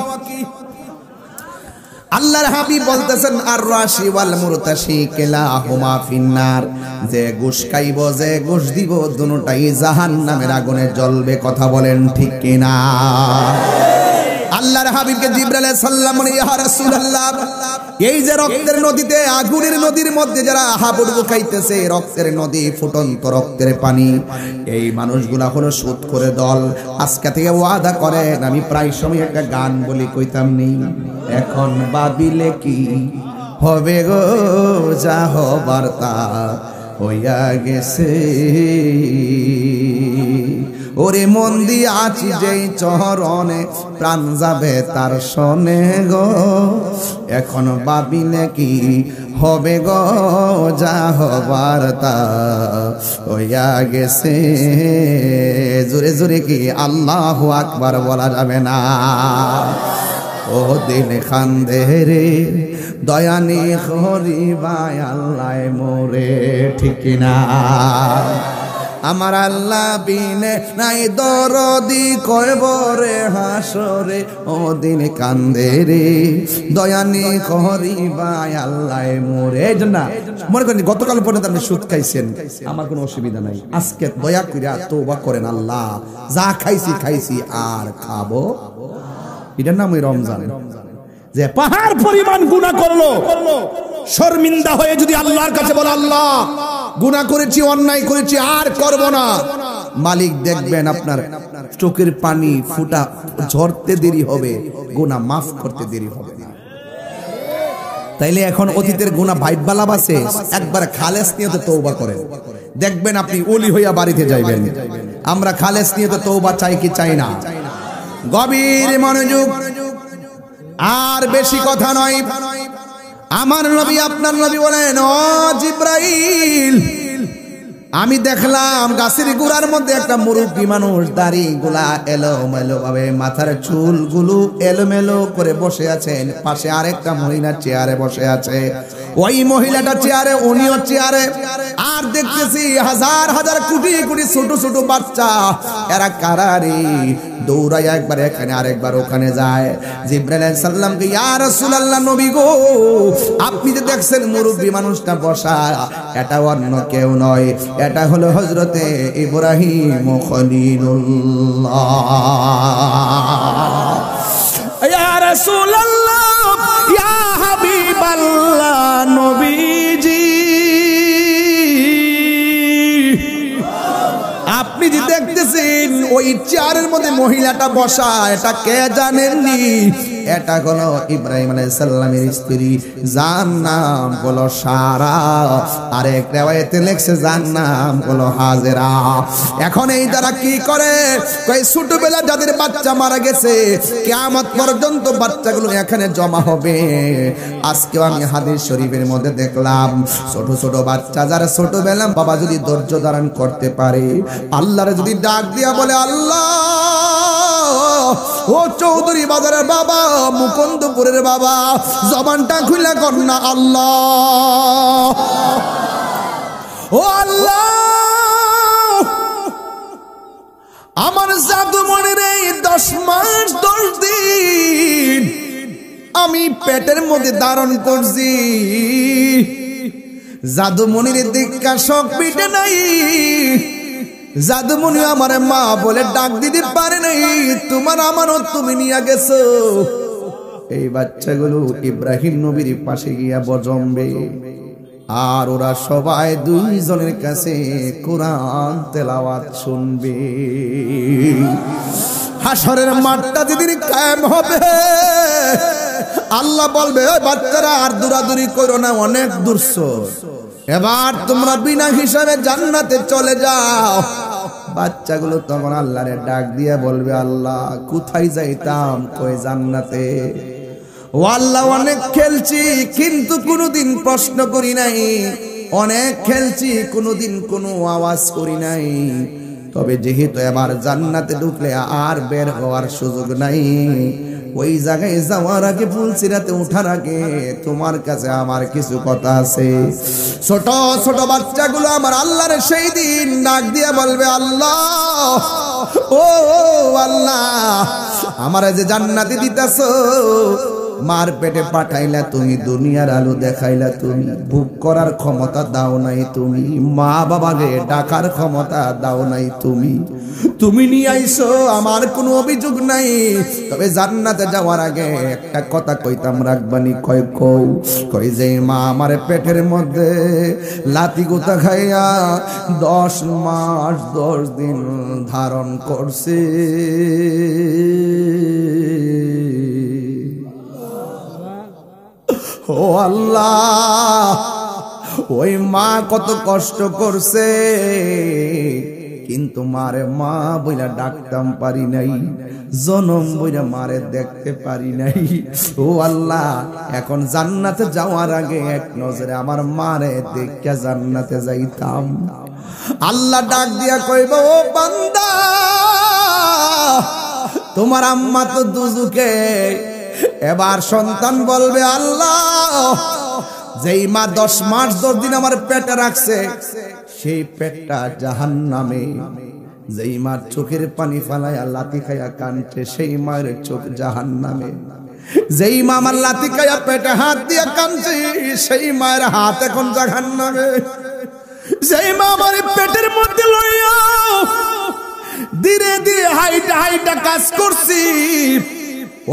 আল্লাহর হাবিব বলতেছেন আর রাশি ওয়াল মুরতাশি কিলাহুমা ফিন্নার। যে ঘুষ খাইব, যে ঘুষ দিব, দুটোটাই জাহান্নামের আগুনে জ্বলবে। কথা বলেন ঠিক কিনা? আল্লাহর হাবিবকে জিবরাইল আলাইহিস সালাম বলে, ইয়া রাসূলুল্লাহ, এই যে রক্তের নদীতে, আগুনের নদীর মধ্যে যারা হাবুডুবু খাইতেছে, রক্তের নদী, ফুটন্ত রক্তের পানি, এই মানুষগুলা হলো সুদ করে দল। আজকে থেকে ওয়াদা করেন, আমি প্রায় সময় একটা গান বলি, কইতাম নেই এখন ভাবিলে কি হবে গো, যা হবার তা হইয়া গেছে। ওরে মন দিয়া আছি যেই চরণে, প্রাণ যাবে তার শোনে গো, এখন ভাবিলে কি হবে গো, যা হবার তা হইয়া গেছে। জোরে জোরে কি আল্লাহু আকবার বলা যাবে না? ও দিল খান্দে রে দয়ানি হরিবাই আল্লাহ মোরে, ঠিক না? আমার আল্লাহ বিনে নাই দরদি, কইব রে হাসরে ও দিন কান্দে রে দয়ানি করিবাই আল্লাহ মোরে। এই জন্য মনে করেন গতকাল পর্যন্ত আপনি সুদ খাইছেন, আমার কোনো অসুবিধা নাই। আজকে দয়া কইরা তওবা করেন, আল্লাহ যা খাইছি খাইছি আর খাবো। এটার নামই রমজান। যে পাহাড় পরিমাণ গুনাহ করলো, শর্মিন্দা হয়ে যদি আল্লাহর কাছে বলে, আল্লাহ গুনাহ করেছি, অন্যায় করেছি, আর করব না, মালিক দেখবেন আপনার চোখের পানি ফুটা ঝরতে দেরি হবে, গুনাহ মাফ করতে দেরি হবে না। তাইলে এখন অতীতের গুনাহ ভাইবালা বাসে একবার খালেস নিয়তে তওবা করেন, দেখবেন আপনি ওলি হইয়া বাড়িতে যাইবেন। আমরা খালেস নিয়তে তওবা চাই কি চাই না? গভীর মনোযোগ, আর বেশি কথা নয়। আমার নবী আপনার নবী বলেন, ও জিব্রাইল, আমি দেখলাম গাছের গোড়ার মধ্যে একটা মুরব্বী মানুষ, দাড়ি গুলা এলোমেলো ভাবে, মাথার চুলগুলো এলোমেলো করে বসে আছেন। পাশে আরেকটা মহিলা চেয়ারে বসে আছে, ওই মহিলাটা চেয়ারে, উনিও চেয়ারে। আর দেখতেছি হাজার হাজার কোটি কোটি ছোট ছোট বাচ্চা, এরা কারারি দৌড়ায় একবার এখানে আরেকবার ওখানে যায়। জিবরাইল আলাইহিস সালামকে, ইয়া রাসূলুল্লাহ, নবী গো, আপনি যে দেখছেন মুরব্বী মানুষটা বসা, এটা অন্য কেউ নয়, এটা হলো হযরতে ইব্রাহিম খলিলুল্লাহ। ইয়া রাসূলুল্লাহ, ইয়া হাবিবাল্লাহ, নবীজি, আপনি যে দেখতেছেন ওই চেয়ারের মধ্যে মহিলাটা বসা, এটা কে জানেননি? এটা হলো ইব্রাহিম আলাইহিস সালামের স্ত্রী, যার নাম হলো সারা। আরেক riwayate লেখছে যার নাম হলো হাজেরা। এখন এই দ্বারা কি করে, কই ছোটবেলা যাদের বাচ্চা মারা গেছে, কিয়ামত পর্যন্ত বাচ্চাগুলো এখানে জমা হবে। আজকেও আমি হাদিস শরীফের মধ্যে দেখলাম, ছোট ছোট বাচ্চা যারা ছোটবেলা বাবা যদি ধৈর্য ধারণ করতে পারে, আল্লাহরে যদি ডাক দিয়া বলে, আল্লাহ ও চৌধুরী বাজারের বাবা, মুকুন্দপুরের বাবা, জবানটা খুলে কর না, আল্লাহ ও আল্লাহ, আমার জাদুমণির এই 10 মাস 10 দিন আমি পেটের মধ্যে ধারণ করছি, জাদুমণির দীক্ষা শখ পিটে নাই, জাদুমণি আমার মা বলে ডাক দিতে পারে নাই, তোমার আমানত তুমি নিয়ে গেছো। এই বাচ্চাগুলো ইব্রাহিম নবীর পাশে গিয়া বজম্বে, আর ওরা সবাই দুইজনের কাছে কোরআন তেলাওয়াত শুনবে। হাসরের মাঠটা যেদিন কায়েম হবে আল্লাহ বলবে ওই বাচ্চারা আর দৌড়াদৌড়ি করো না, অনেক দূরছো, এবার তোমরা বিনা হিসাবে জান্নাতে চলে যাও। বাচ্চাগুলো তখন আল্লাহরে ডাক দিয়ে বলবে আল্লাহ কোথায় যাইতাম, কই জান্নাতে। ও আল্লাহ অনেক খেলছি কিন্তু কোনোদিন প্রশ্ন করি নাই, অনেক খেলছি কোনোদিন কোনো আওয়াজ করি নাই, তবে যেহেতু এবার জান্নাতে ঢুকলে আর বের হওয়ার সুযোগ নাই, ওই জায়গায় যাওয়ার আগে ফুলসিরাতে ওঠার আগে তোমার কাছে আমার কিছু কথা আছে। ছোট ছোট বাচ্চাগুলো আমার আল্লাহর সেই দিন ডাক দিয়ে বলবে আল্লাহ ও আল্লাহ আমার যে জান্নাতে দিতাছো, মার পেটে পাঠাইলা তুমি, দুনিয়ার আলো দেখাইলা তুমি, ভোগ করার ক্ষমতা দাও নাই তুমি, মা বাবাকে ডাকার ক্ষমতা দাও নাই তুমি, তুমি নিয়ে আইছো, আমার কোনো অভিযোগ নাই, তবে জান্নাতে যাওয়ার আগে একটা কথা কইতাম রাখবানি। কই যে মা আমার পেটের মধ্যে লাতি গোতা খাইয়া 10 মাস 10 দিন ধারণ করছে, ও আল্লাহ ওই মা কত কষ্ট করছে, কিন্তু মারে মা বইলা ডাকতাম পারি নাই, জনম বইলা মারে দেখতে পারি নাই। ও আল্লাহ এখন জান্নাতে যাওয়ার আগে এক নজরে আমার মারে দেখা জান্নাতে যাইতাম। আল্লাহ ডাক দিয়া কইব ও বান্দা তোমার আম্মা তো দুজুকে। এবার সন্তান বলবে আল্লাহ যেই মা 10 মাস 10 দিন আমার পেটে রাখছে সেই পেটটা জাহান্নামে, যেই মা চোখের পানি ফালাইয়া লাথি খাইয়া কাঁদছে সেই মায়ের চোখ জাহান্নামে, যেই মা আমার লাথি খাইয়া পেটে হাত দিয়া কাঁদছে সেই মায়ের হাত এখন জাহান্নামে, যেই মা আমার পেটের মধ্যে লইয়া ধীরে ধীরে হাইটা হাইটা কাজ করছি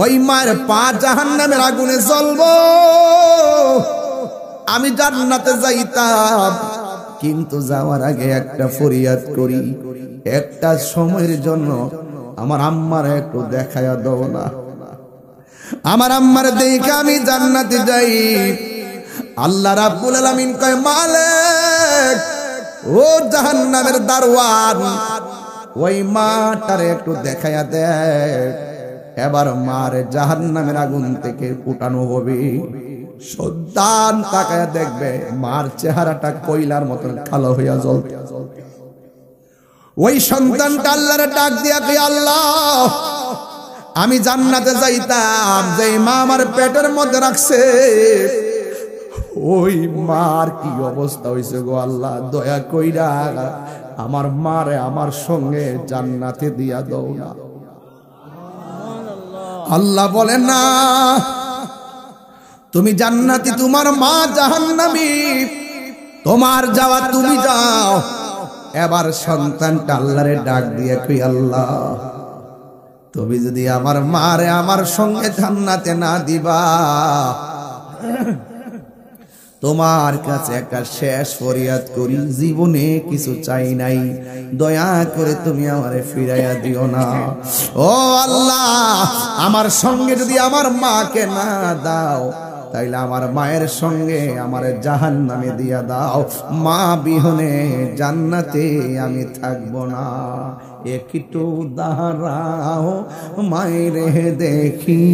ওই মায়ের পা জাহান্নামের আগুনে জ্বলবো। আমি জান্নাতে যাইতাম কিন্তু যাওয়ার আগে একটা ফরিয়াদ করি, একটা সময়ের জন্য আমার আম্মার একটু দেখায়া দাও না, আমার আম্মার দেখে আমি জান্নাতে যাই। আল্লাহ রাব্বুল আলামিন কয় মালিক ও জাহান্নামের দারওয়ান ওই মাটার একটু দেখায়া দেয়। এবার মার জাহান্নামের আগুন থেকে উঠানো হবে, সন্তান তাকায়া দেখবে মার চেহারাটা কয়লার মতন কালো হইয়া জ্বলতে। ওই সন্তানটা আল্লাহর ডাক দিয়া কই আল্লাহ আমি জান্নাতে যাইতাম, যে মা আমার পেটের মধ্যে রাখছে ওই মার কি অবস্থা হইছে গো আল্লাহ, দয়া কইরা আমার মারে আমার সঙ্গে জান্নাতে দিয়া দাও না। আল্লাহ বলেন না তুমি জান্নাতি, তোমার মা জাহান্নামী, তোমার যাওয়া তুমি যাও। এবার সন্তানটা আল্লাহরে ডাক দিয়ে কই আল্লাহ তুমি যদি আমার মারে আমার সঙ্গে জান্নাতে না দিবা, তোমার কাছে একটা শেষ ফরিয়াদ করি, জীবনে কিছু চাই নাই, দয়া করে তুমি আমারে ফিরাইয়া দিও না। ও আল্লাহ আমার সঙ্গে যদি আমার মাকে না দাও তাইলে আমার মায়ের সঙ্গে আমার জাহান্নামে দিয়া দাও, মা বিহনে জান্নাতে আমি থাকবো না। একটু দাঁড়াও মায়েরে দেখি,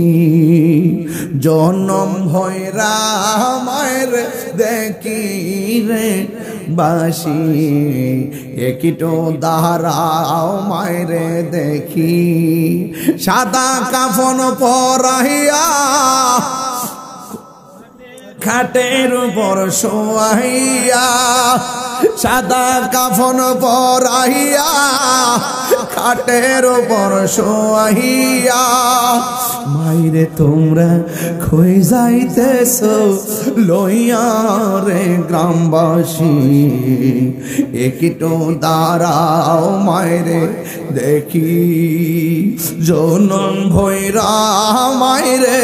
জনম ভয়রা মায়ের দেখি রে বাসি, একটু দাঁড়াও মায়েরে দেখি, সাদা কাফন পরাইয়া খাটের উপর শোয়াইয়া, সাদা কাফন পরাইয়া খাটের উপর শোয়াইয়া, মাইরে তোমরা কই যাইতেছো লইয়া রে গ্রামবাসী, একটু দাঁড়াও মাইরে দেখি জনম ভৈরা মাইরে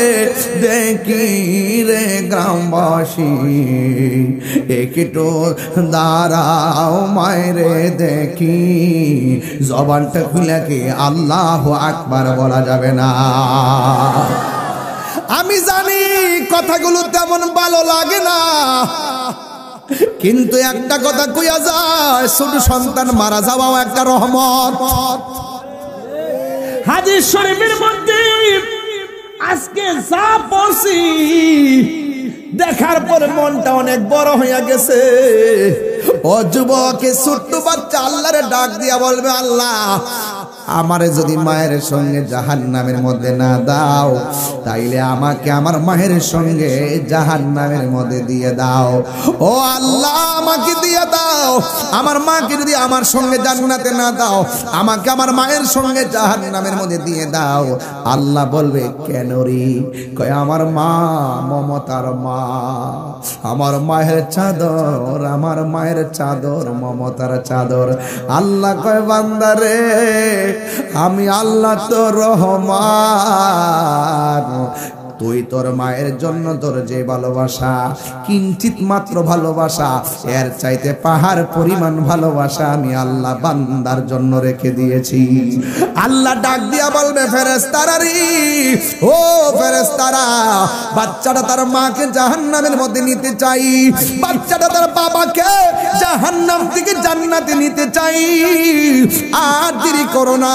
দেখি রে গ্রামবাসী একটু দাঁড়াও মাইরে দেখি জবানটা খুলে কি আল্লাহু আকবার বলা যাবে না? আমি জানি কথাগুলো তেমন ভালো লাগে না, কিন্তু একটা কথা কইয়া যায়, ছোট সন্তান মারা যাওয়াও একটা রহমত।
হাদিস শরীফের মধ্যে আজকে যা পড়ছি দেখার পর মনটা অনেক বড় হইয়া গেছে।
ও যুবক, ছোট্ট বাচ্চা আল্লাহরে ডাক দিয়া বলবে, আল্লাহ আমারে যদি মায়ের সঙ্গে জাহান্নামের মধ্যে না দাও, তাইলে আমাকে আমার মায়ের সঙ্গে জাহান্নামের মধ্যে দিয়ে দাও। ও আল্লাহ আমাকে দিয়ে দাও, আমার মাকে যদি আমার সঙ্গে জান্নাতে না দাও, আমাকে আমার মায়ের সঙ্গে জাহান্নামের মধ্যে দিয়ে দাও। আল্লাহ বলবে, কেন রে? কয় আমার মা মমতার মা, আমার মায়ের চাদর, আমার মায়ের চাদর মমতার চাদর। আল্লাহ কয়, বান্দারে আমি আল্লাহ তো রহমান, তুই তোর মায়ের জন্য তোর যে ভালোবাসা, কিঞ্চিত মাত্র ভালোবাসা, এর চাইতে পাহাড় পরিমাণ ভালোবাসা আমি আল্লাহ বান্দার জন্য রেখে দিয়েছি। আল্লাহ ডাক দিয়া বলবে, ফেরেশতারা রে, ও ফেরেশতারা, বাচ্চাটা তার মাকে জাহান্নামের মধ্যে নিতে চাই, বাচ্চাটা তার বাবাকে জাহান্নাম থেকে জান্নাতে নিতে চাই। আর দেরি করো না,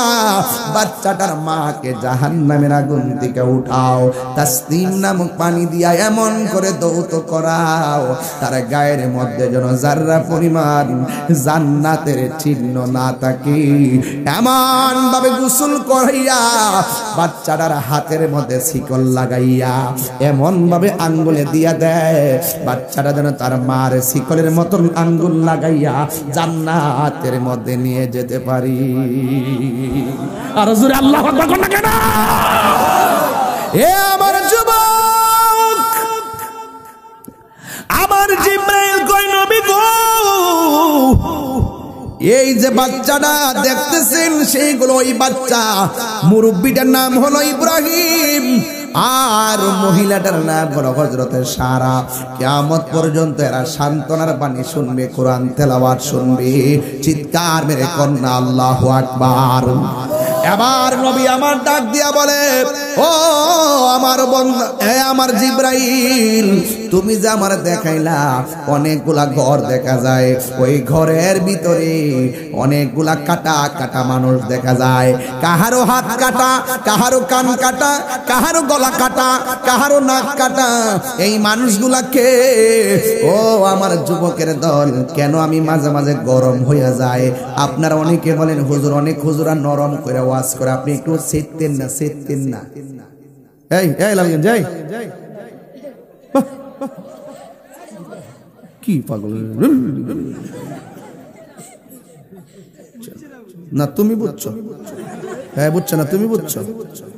বাচ্চাটার মাকে জাহান্নামের আগুন থেকে উঠাও, তাসনিম নামক পানি দিয়া এমন করে দৌত করাও, তার গায়ের মধ্যে যেন যাররা পরিমাণ জান্নাতের চিহ্ন না থাকে। এমন ভাবে গোসল করাইয়া, বাচ্চাটার হাতের মধ্যে শিকল লাগাইয়া এমন ভাবে আঙ্গুলে দিয়া দেয়, বাচ্চাটা যেন তার মার শিকলের মতন আঙ্গুল লাগাইয়া জান্নাতের মধ্যে নিয়ে যেতে পারি।
আর জোরে আল্লাহু আকবার কোন কেন?
এ আমার যুবক, আমার জিবরাইল কই নবী গো, এই যে বাচ্চাটা দেখতেছেন সেইগুলো ওই বাচ্চা, মুরব্বিটার নাম হলো ইব্রাহিম, আর মহিলাটার নাম হলো হযরতে সারা। কিয়ামত পর্যন্ত এরা সান্ত্বনার বাণী শুনবে, কোরআন তেলাওয়াত শুনবে, চিৎকার মেরে কন্যা আল্লাহু আকবার। এবার নবী আমার ডাক দিয়া বলে, ও আমার বন্ধু, আমার জিবরাইল, তুমি যে আমার দেখাইলা অনেকগুলা ঘর দেখা যায়, ওই ঘরের ভিতরে অনেকগুলা কাটা কাটা মানুষ দেখা যায়, কাহারো হাত কাটা, কাহারো কান কাটা, কাহারো গলা কাটা, কাহারো নাক কাটা। এই মানুষগুলাকে, ও আমার যুবকের দল, কেন আমি মাঝে মাঝে গরম হইয়া যায়? আপনারা অনেকে বলেন হুজুর, অনেক হুজুরা নরম করে ওয়াজ করে, আপনি একটু সেটতেন না, সেটতেন না। এই এই লাগেন যাই, কি পাগল না? তুমি বুঝছো? হ্যাঁ বুঝছো না? তুমি বুঝছো?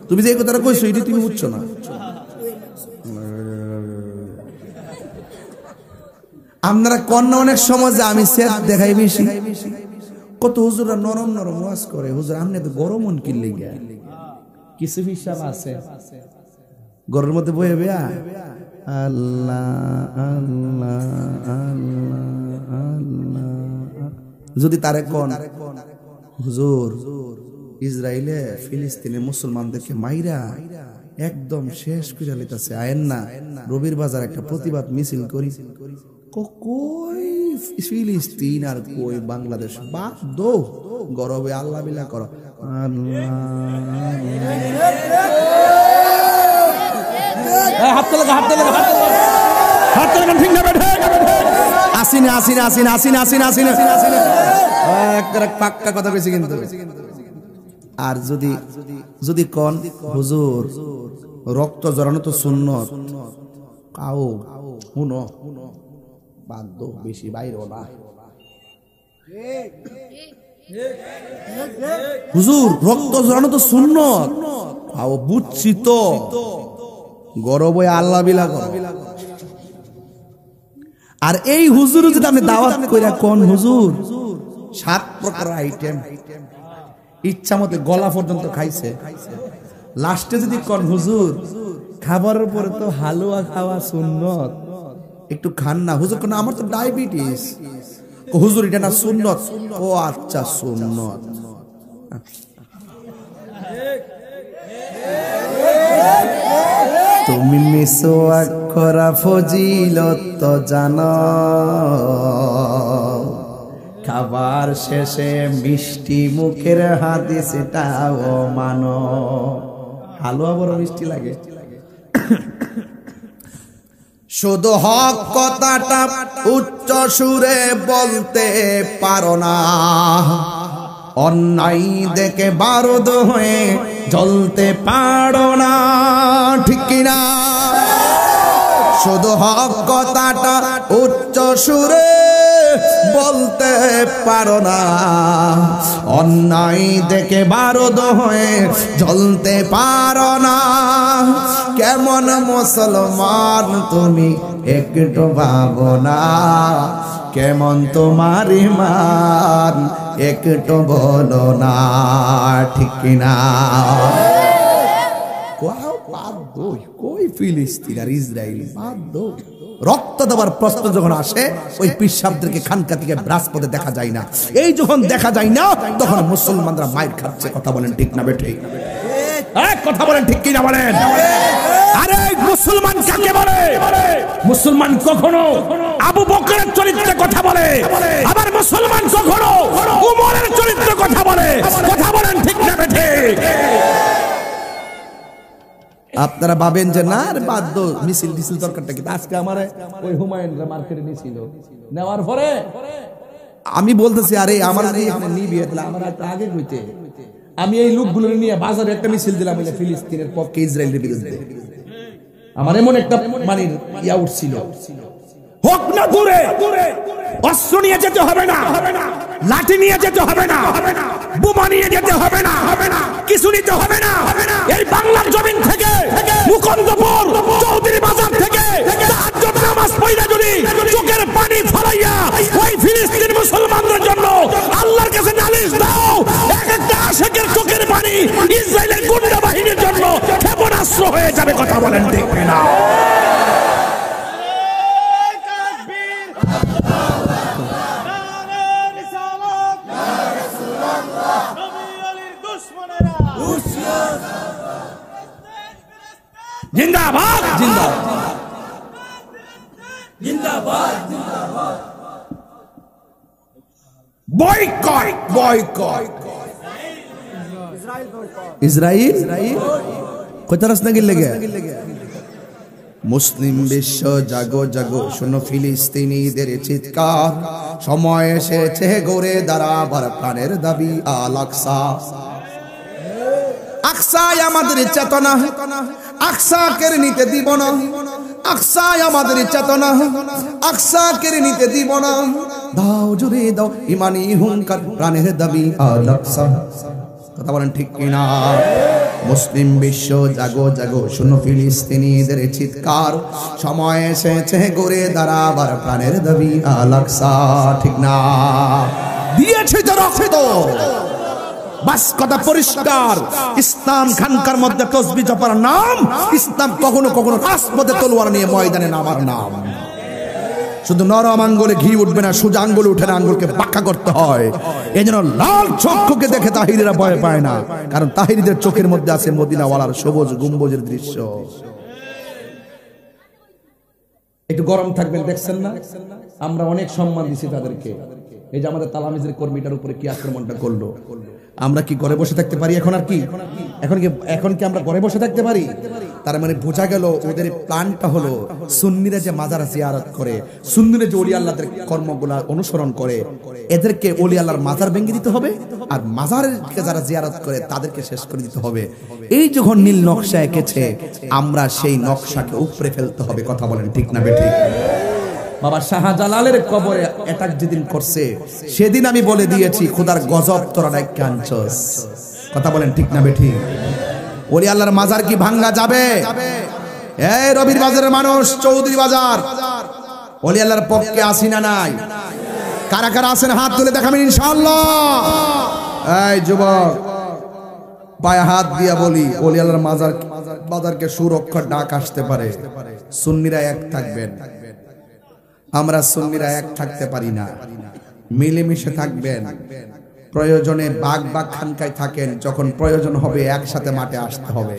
তুমি যে কথাটা কইছো এটি তুমি বুঝছো না? আপনারা কন্যা অনেক সময় যে আমি সেট দেখাই বেশি, কত হুজুরা নরম নরম ওয়াজ করে, হুজুর আপনি তো গরম মন কিনলে গিয়া কিছু হিসাব আছে ঘরের মধ্যে বয়ে বেয়া আল্লাহ আল্লাহ আল্লাহ আল্লাহ। যদি তারে কোন হুজুর ইসরায়েলে ফিলিস্তিনে মুসলমানদেরকে মাইরা একদম শেষ করে লিতেছে, আয়েন না রবির বাজার একটা প্রতিবাদ মিছিল করি, কই ফিলিস্তিন আর কই বাংলাদেশ, বাদ দো, গরবে আল্লাহ বিলা করো। পাক্কা কথা কইছি কিন্তু। আর যদি যদি কোন হুজুর রক্ত জড়ানো তো সুন্নত, কাও শুনো বাধ্য বেশি বাইরে না, হুজুর রক্ত জড়ানো তো সুন্নত, কাও বুঝছি তো, গরব আল্লাহ বিলা করো। আর এই হুজুর যদি আপনি দাওয়াত কইরা কোন হুজুর 7 প্রকার আইটেম, ইচ্ছা মতো গলা পর্যন্ত খাইছে। লাস্টে যদি কন হুজুর খাবারের পরে তো হালুয়া খাওয়া সুন্নত, একটু খান না। হুজুর কোন আমার তো ডায়াবেটিস। হুজুর এটা না সুন্নত। ও আচ্ছা সুন্নত। তুমি মিসওয়াক করা ফজিলত তো জানো, খাবার শেষে মিষ্টি মুখের হাদিসটাও মানো। হালুয়া বড় মিষ্টি লাগে। শুধু হক কথাটা উচ্চ সুরে বলতে পারো না, অন্যায় দেখে বারুদ হয়ে জ্বলতে পারো না, ঠিক কিনা? শুধু হক কথাটা উচ্চ সুরে বলতে পারো না, অন্যায় দেখে বারুদ হয়ে জ্বলতে পারো না। কেমন মুসলমান তুমি একটু ভাবো না, কেমন তোমার ঈমান একটু বলো না, ঠিক কিনা? কই ফিলিস্তিন আর ইসরায়েল বাধ্য। রক্ত দেওয়ার প্রশ্ন যখন আসে ওই পিসাবদেরকে খানকা থেকে রাজপথে দেখা যায় না। এই যখন দেখা যায় না তখন মুসলমানরা মাইর খাচ্ছে। কথা বলেন ঠিক না বেঠে? কথা বলেন ঠিক কিনা বলেন? আরে মুসলমান কাকে বলে? মুসলমান কখনো আবু বকরের চরিত্রে কথা বলে, আবার মুসলমান কখনো উমরের চরিত্রে কথা বলে। কথা বলেন ঠিক না বেঠে? আপনারা ভাবেন যে না আর বাধ্য মিছিল মিছিল দরকারটা কি? আজকে আমার ওই হুমায়ুনরা মার্কেটে নিয়েছিল, নেওয়ার পরে আমি বলতেছি আরে আমার নিবি আমার আগে কইতে আমি এই লোকগুলো নিয়ে বাজারে একটা মিছিল দিলাম ফিলিস্তিনের পক্ষে, ইসরায়েলের বিরুদ্ধে। আমার এমন একটা মানে ইয়া উঠছিল, হোক না দূরে, অস্ত্র নিয়ে যেতে হবে না, লাঠি নিয়ে যেতে হবে না, বোমা নিয়ে যেতে হবে না, কিছু নিতে হবে না। এই বাংলার জমিন থেকে মুকুন্দপুর চৌধুরী বাজার থেকে তাহাজ্জুদ নামাজ পড়া যদি চোখের পানি ফলাইয়া ওই ফিলিস্তিন মুসলমানদের জন্য আল্লাহর কাছে নালিশ দাও, এক একটা আশিকের চোখের পানি ইসরায়েলের গুন্ডা বাহিনীর জন্য ক্ষেপণাস্ত্র হয়ে যাবে। কথা বলেন ঠিক না? জিন্দাবাদ জিন্দাবাদ জিন্দাবাদ জিন্দাবাদ। বয়কট বয়কট ইসরায়েল কোথায় রাস্তা গিয়ে লেগে? মুসলিম বিশ্ব জাগো জাগো, শোনো ফিলিস্তিনিদের চিৎকার, সময় এসেছে গড়ে দাঁড়াবার প্রাণের দাবি আল আকসা। আকসায় আমাদের চেতনা, আকসা কেড়ে নিতে দিব না। আকসায় আমাদের চেতনা, আকসা কেড়ে নিতে দিব না। দাও জুড়ে দাও ইমানি হুঙ্কার, প্রাণের দাবি আল আকসা। কথা বলেন ঠিক কিনা? মুসলিম বিশ্ব জাগো জাগো, শোনো ফিলিস্তিনিদের চিৎকার, সময় এসেছে গড়ে দাঁড়াবার প্রাণের দাবি আল আকসা। ঠিক না? দিয়েছে তো রক্ত, বাস কথা পরিষ্কার। ইসলাম খানকার মধ্যে তসবিহ জপার নাম, ইসলাম কখনো কখনো রাজপথে তলোয়ার নিয়ে ময়দানে নামার নাম। শুধু নরম আঙ্গুলে ঘি উঠবে না, সোজা আঙ্গুলে উঠে না, আঙ্গুলকে বাঁকা করতে হয়। এই জন্য লাল চক্ষুকে দেখে তাহিরিরা ভয় পায় না, কারণ তাহিরিদের চোখের মধ্যে আছে মদিনাওয়ালার সবুজ গম্বুজের দৃশ্য। একটু গরম থাকবেন, দেখছেন না আমরা অনেক সম্মান দিছি তাদেরকে। এই যে আমাদের তালামিজের কর্মীটার উপরে কি আক্রমণটা করলো, আমরা কি ঘরে বসে থাকতে পারি? এখন আর কি এখন কি আমরা ঘরে বসে থাকতে পারি? তার মানে বোঝা গেল ওদের প্ল্যানটা হলো সুন্নিরা যে মাজার জিয়ারত করে, সুন্নিরা যে ওলি আল্লাহদের কর্মগুলা অনুসরণ করে, এদেরকে ওলি আল্লাহর মাজার ভেঙে দিতে হবে, আর মাজারকে যারা জিয়ারত করে তাদেরকে শেষ করে দিতে হবে। এই যখন নীল নকশা এঁকেছে, আমরা সেই নকশাকে উপড়ে ফেলতে হবে। কথা বলেন ঠিক না বেঠিক? বাবা শাহজালালের কবরে অ্যাটাক যেদিন করছে, সেদিন আমি বলে দিয়েছি খোদার গজব তোরা ডাইক্কা আনছস। কথা বলেন ঠিক না বেঠিক? ওলি আল্লাহর মাজার কি ভাঙ্গা যাবে? এই রবির বাজারের মানুষ, চৌধুরী বাজার, ওলি আল্লাহর পক্ষে আসি না নাই? কারা কারা আছেন হাত তুলে দেখাবেন ইনশাআল্লাহ। এই যুবক পায়ে হাত দিয়া বলি ওলি আল্লাহর বাজারকে সুরক্ষার ডাক আসতে পারে। সুন্নিরা এক থাকবেন, আমরা সুন্নিরা এক থাকতে পারি না, মিলেমিশে থাকবেন। প্রয়োজনে বাগ বাগ খানকায় থাকেন, যখন প্রয়োজন হবে একসাথে মাঠে আসতে হবে।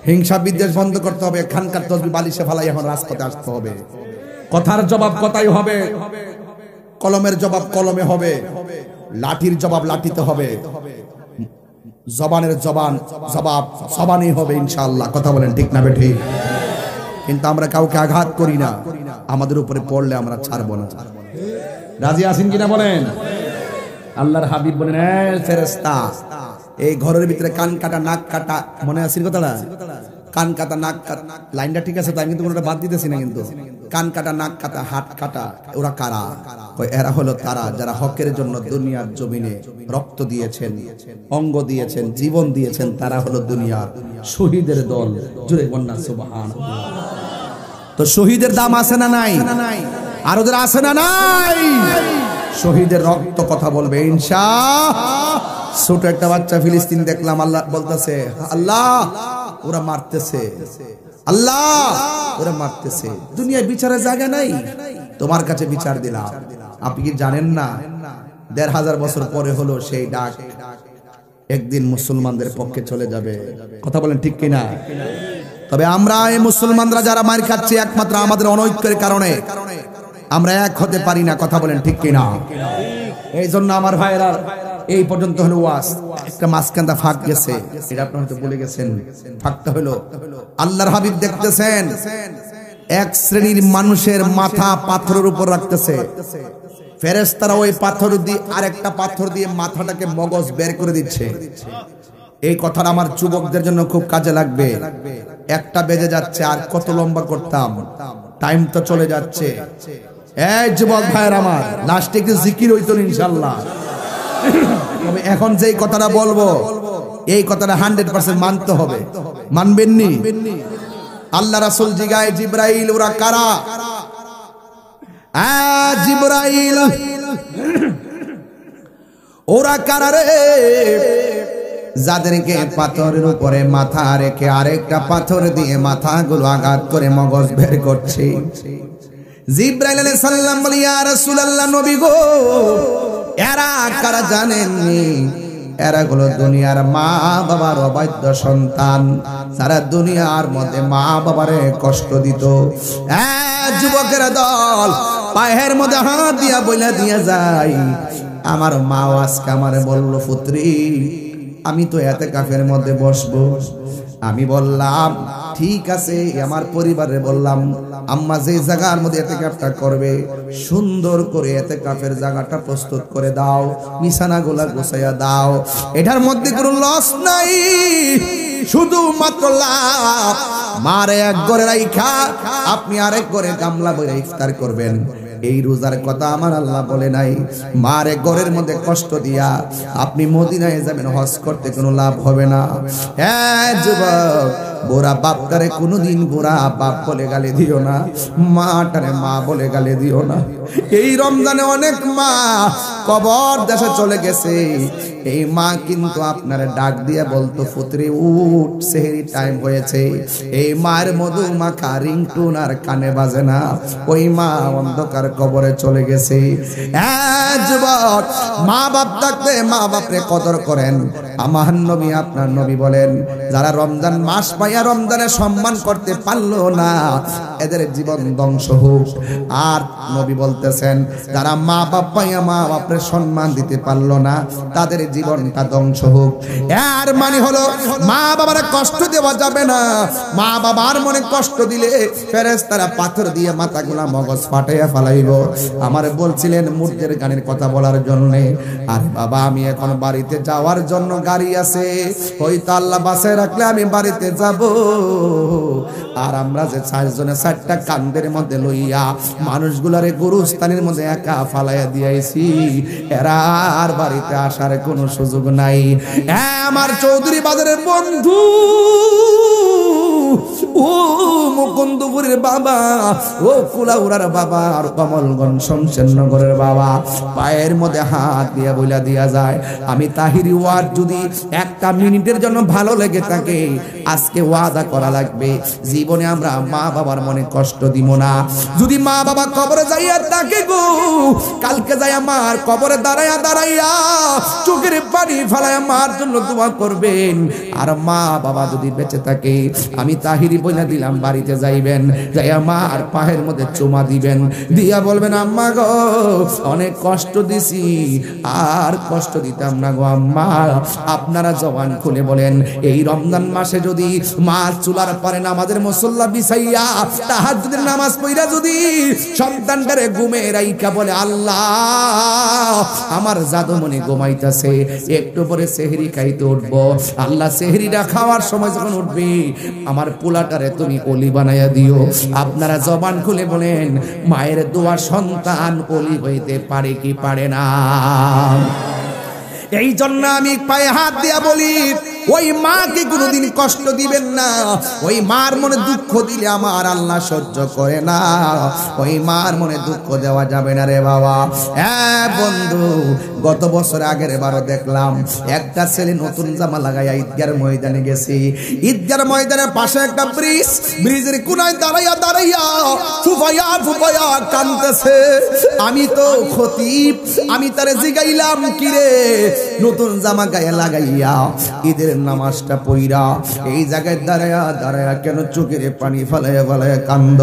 হিংসা বিদ্বেষ বন্ধ করতে হবে। খানকার তসবিহ বালিশে ফালাই এখন রাজপথে আসতে হবে। কথার জবাব কথাই হবে, কলমের জবাব কলমে হবে, লাঠির জবাব লাঠিতে হবে, জবানের জবাব জবানই হবে ইনশাআল্লাহ। কথা বলেন ঠিক না বেঠিক? কিন্তু আমরা কাউকে আঘাত করি না, আমাদের উপরে পড়লে আমরা ছাড়বো না। রাজি আছেন কিনা বলেন? আল্লাহর হাবিব বলেন, ফেরেশতা এই ঘরের ভিতরে কান কাটা নাক কাটা, মনে আছে কথাটা? কান কাটা নাক কাটা, লাইনটা ঠিক আছে তো? আমি কিন্তু কোনোটা বাদ দিতেছি না। কিন্তু কান কাটা নাক কাটা হাত কাটা ওরা কারা? এরা হলো তারা যারা হকের জন্য দুনিয়ার জমিনে রক্ত দিয়েছেন, অঙ্গ দিয়েছেন, জীবন দিয়েছেন। তারা হলো দুনিয়ার শহীদের দল। জোরে বন্যা সুবহানাল্লাহ। তো শহীদের দাম আছে না নাই? আর ওদের আছে না নাই? শহীদের রক্ত কথা বলবে ইনশাআল্লাহ। ছোট একটা বাচ্চা ফিলিস্তিন দেখলাম, আল্লাহ বলতেছে, আল্লাহ ওরা মারতেছে, আল্লাহ ওরা মারতেছে। দুনিয়ায় বিচারের জায়গা নাই, তোমার কাছে বিচার দিলাম। আপনি কি জানেন না ১৫০০ বছর পরে হলো সেই ডাক একদিন মুসলমানদের পক্ষে চলে যাবে। কথা বলেন ঠিক কিনা? তবে আমরা এই মুসলমানরা যারা মার খাচ্ছি একমাত্র আমাদের অনৈক্যের কারণে আমরা এক হতে পারি না। কথা বলেন ঠিক কিনা? এই জন্য আমার ভাইয়েরা এই পর্যন্ত হলো ওয়াজ। একটা মাঝখানটা ফাঁক গেছে, এটা আপনারা হয়তো বলে গেছেন। ফাঁকটা হলো আল্লাহর হাবিব দেখতেছেন এক শ্রেণীর মানুষের মাথা পাথরের উপর রাখতেছে। ফেরেশতারা ওই পাথর দিয়ে আরেকটা পাথর দিয়ে মাথাটাকে মগজ বের করে দিচ্ছে। এই কথাটা আমার যুবকদের জন্য খুব কাজে লাগবে। 1টা বেজে যাচ্ছে, আর কত লম্বা করতাম, টাইম তো চলে যাচ্ছে। এই যুবক ভাইয়ের আমার, লাস্টে একটু জিকির হইতো ইনশাআল্লাহ। তবে এখন যেই কথাটা বলবো এই কথাটা 100% মানতে হবে। মানবেননি? আল্লাহ রাসূল জিগায়, জিবরাইল ওরা কারা? জিবরাইল ওরা কারা রে? যাদেরকে পাথরের উপরে মাথা রেখে আরেকটা পাথর দিয়ে মাথাগুলো আঘাত করে মগজ বের করছে। জিবরাইল আলাইহিস সালাম বলে, ইয়া রাসূলুল্লাহ, নবী গো, এরা কারা জানেননি? এরা হলো দুনিয়ার মা বাবার অবাধ্য সন্তান, সারা দুনিয়ার মধ্যে মা বাবারে কষ্ট দিত। যুবকের দল পায়ের মধ্যে হাত দিয়া বইলা দিয়া যায়, আমার মা আজকে আমারে বলল, পুত্রী আমি তো ইতিকাফের মধ্যে বসবো। আমি বললাম ঠিক আছে, আমার পরিবারে বললাম আম্মা যে জায়গার মধ্যে ইতিকাফটা করবে সুন্দর করে ইতিকাফের জায়গাটা প্রস্তুত করে দাও, বিছানাগুলা গোছায়া দাও, এটার মধ্যে কোনো লস নাই, শুধুমাত্র লাভ। মারে এক ঘরে রাইখা আপনি আরেক ঘরে গামলা বইরা ইফতার করবেন। এই রোজার কথা আমার আল্লাহ বলে নাই। মারে ঘরের মধ্যে কষ্ট দিয়া আপনি মদিনায় যাবেন, হজ করতে কোনো লাভ হবে না। হ্যাঁ যুবক, বুড়া বাপটারে কোনোদিন বুড়া বাপ বলে গালি দিও না, মাটারে মা বলে গালি দিও না। এই রমজানে অনেক মা কবর দেশে চলে গেছে। এই মা কিন্তু আপনার ডাক দিয়ে বলতো, পুত্রে উঠ, সেহরি টাইম হয়েছে। এই মায়ের মধু মাখা রিংটুন আর কানে বাজে না, ওই মা অন্ধকার কবরে চলে গেছে। যুবক, মা বাপ থাকতে মা বাপরে কদর করেন। আমার নবী আপনার নবী বলেন, যারা রমজান মাস পাইয়া রমজানে সম্মান করতে পারলো না এদের জীবন ধ্বংস হোক। আর নবী বলতেছেন, যারা মা বাপ পাইয়া মা বাপরে সম্মান দিতে পারলো না তাদের জীবনটা ধ্বংস হোক। এর মানে হলো মা বাবার কষ্ট দেওয়া যাবে না। মা বাবার মনে কষ্ট দিলে ফেরেশতারা পাথর দিয়ে মাথাগুলা মগজ ফাটাইয়া ফেলাইব। আমার বলছিলেন মুর্দের গানের কথা বলার জন্য। আরে বাবা, আমি এখন বাড়িতে যাওয়ার জন্য গাড়ি আছে, হয়তো আল্লাহ বাসায় রাখলে আমি বাড়িতে যাব। আর আমরা যে 4 জনে 4টা কান্দের মধ্যে লইয়া মানুষগুলারে গুরুস্থানের মধ্যে একা ফালাইয়া দিয়েছি, এরা আর বাড়িতে আসার কোনো সুযোগ নাই। আমার চৌধুরী বাজারের বন্ধু, ও মুকুন্দপুরের বাবা, ও কুলাউড়ার বাবা, আর কমলগঞ্জ শমশেরনগরের বাবা, পায়ের মধ্যে হাত দিয়া বইলা দিয়া যায়, আমি তাহিরি ওয়াজ যদি একটা মিনিটের জন্য ভালো লেগে থাকে, আজকে ওয়াদা করা লাগবে জীবনে আমরা মা বাবার মনে কষ্ট দিব না। যদি মা বাবা কবরে যাইয়া থাকে গো, কালকে যাইয়া মার কবরে দাঁড়াইয়া দাঁড়াইয়া চোখের পানি ফেলাইয়া মার জন্য দোয়া করবেন। আর মা বাবা যদি বেঁচে থাকে, আমি তাহিরি বইলা দিলাম, বাড়িতে যাইবেন, যাইয়া মার পায়ের মধ্যে চুমা দিবেন, দিয়া বলবেন আম্মা গো অনেক কষ্ট দিছি, আর কষ্ট দিতাম না গো আম্মা। আপনারা জবান খুলে বলেন, এই রমজান মাসে যদি মা চুলার পরে নামাজের মুসল্লা বিছাইয়া তাহাজ্জুদের নামাজ পড়া যদি সন্তানটারে ঘুমে রাইখা বলে, আল্লাহ আমার জাদুমণি ঘুমাইতেছে, একটু পরে সেহরি খাইতে উঠবো, আল্লাহ সেহরিটা খাওয়ার সময় যখন উঠবে আমার পোলাটারে তুমি অলি বানাইয়া দিও। আপনারা জবান খুলে বলেন, মায়ের দোয়া সন্তান অলি হইতে পারে কি পারে না? এই জন্য আমি পায়ে হাত দিয়া বলি, ওই মাকে কোনোদিন কষ্ট দিবেন না। ওই মার মনে দুঃখ দিলে আমার আল্লাহ সহ্য করে না। ওই মার মনে দুঃখ দেওয়া যাবে না রে বাবা। হ্যাঁ বন্ধু, গত বছর আগের বারও দেখলাম একটা ছেলে নতুন জামা লাগাইয়া ঈদগার ময়দানে গেছে। ঈদগার ময়দানের পাশে একটা ব্রিজ, ব্রিজের কোনায় দাঁড়াইয়া দাঁড়াইয়া ফুফাইয়া ফুফাইয়া কাঁদতেছে। আমি তো খতিব, আমি তারে জিগাইলাম, কিরে নতুন জামা গায়ে লাগাইয়া ঈদের নামাজটা পইরা এই জায়গায় দাঁড়ায়া দাঁড়ায়া কেন চোখের পানি ফেলাইয়া ফেলাইয়া কান্দ?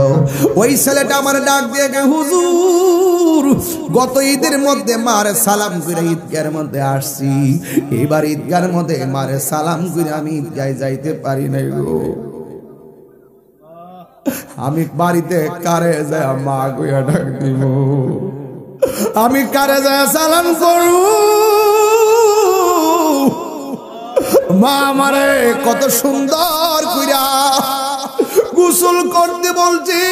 ওই ছেলেটা আমার ডাক দিয়ে, হুজুর গত ঈদের মধ্যে মারে সালাম করে ঈদগার মধ্যে আসছি, এবার ঈদগার মধ্যে মারে সালাম করে আমি ঈদগায় যাইতে পারি নাই গো। আমি বাড়িতে কারে যায় মা গইয়া ডাক দিব, আমি কারে যায় সালাম করু? মা আমারে কত সুন্দর কইরা গোসল করতে বলছি,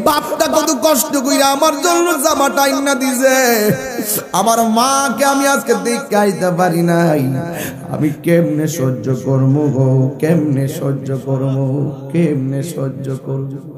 বাপটা কত কষ্ট কইরা আমার জন্য জামাটা আইনা দিছে। আমার মাকে আমি আজকে দেখাইতে পারি নাই, আমি কেমনে সহ্য করবো গো, কেমনে সহ্য করবো, কেমনে সহ্য করবো?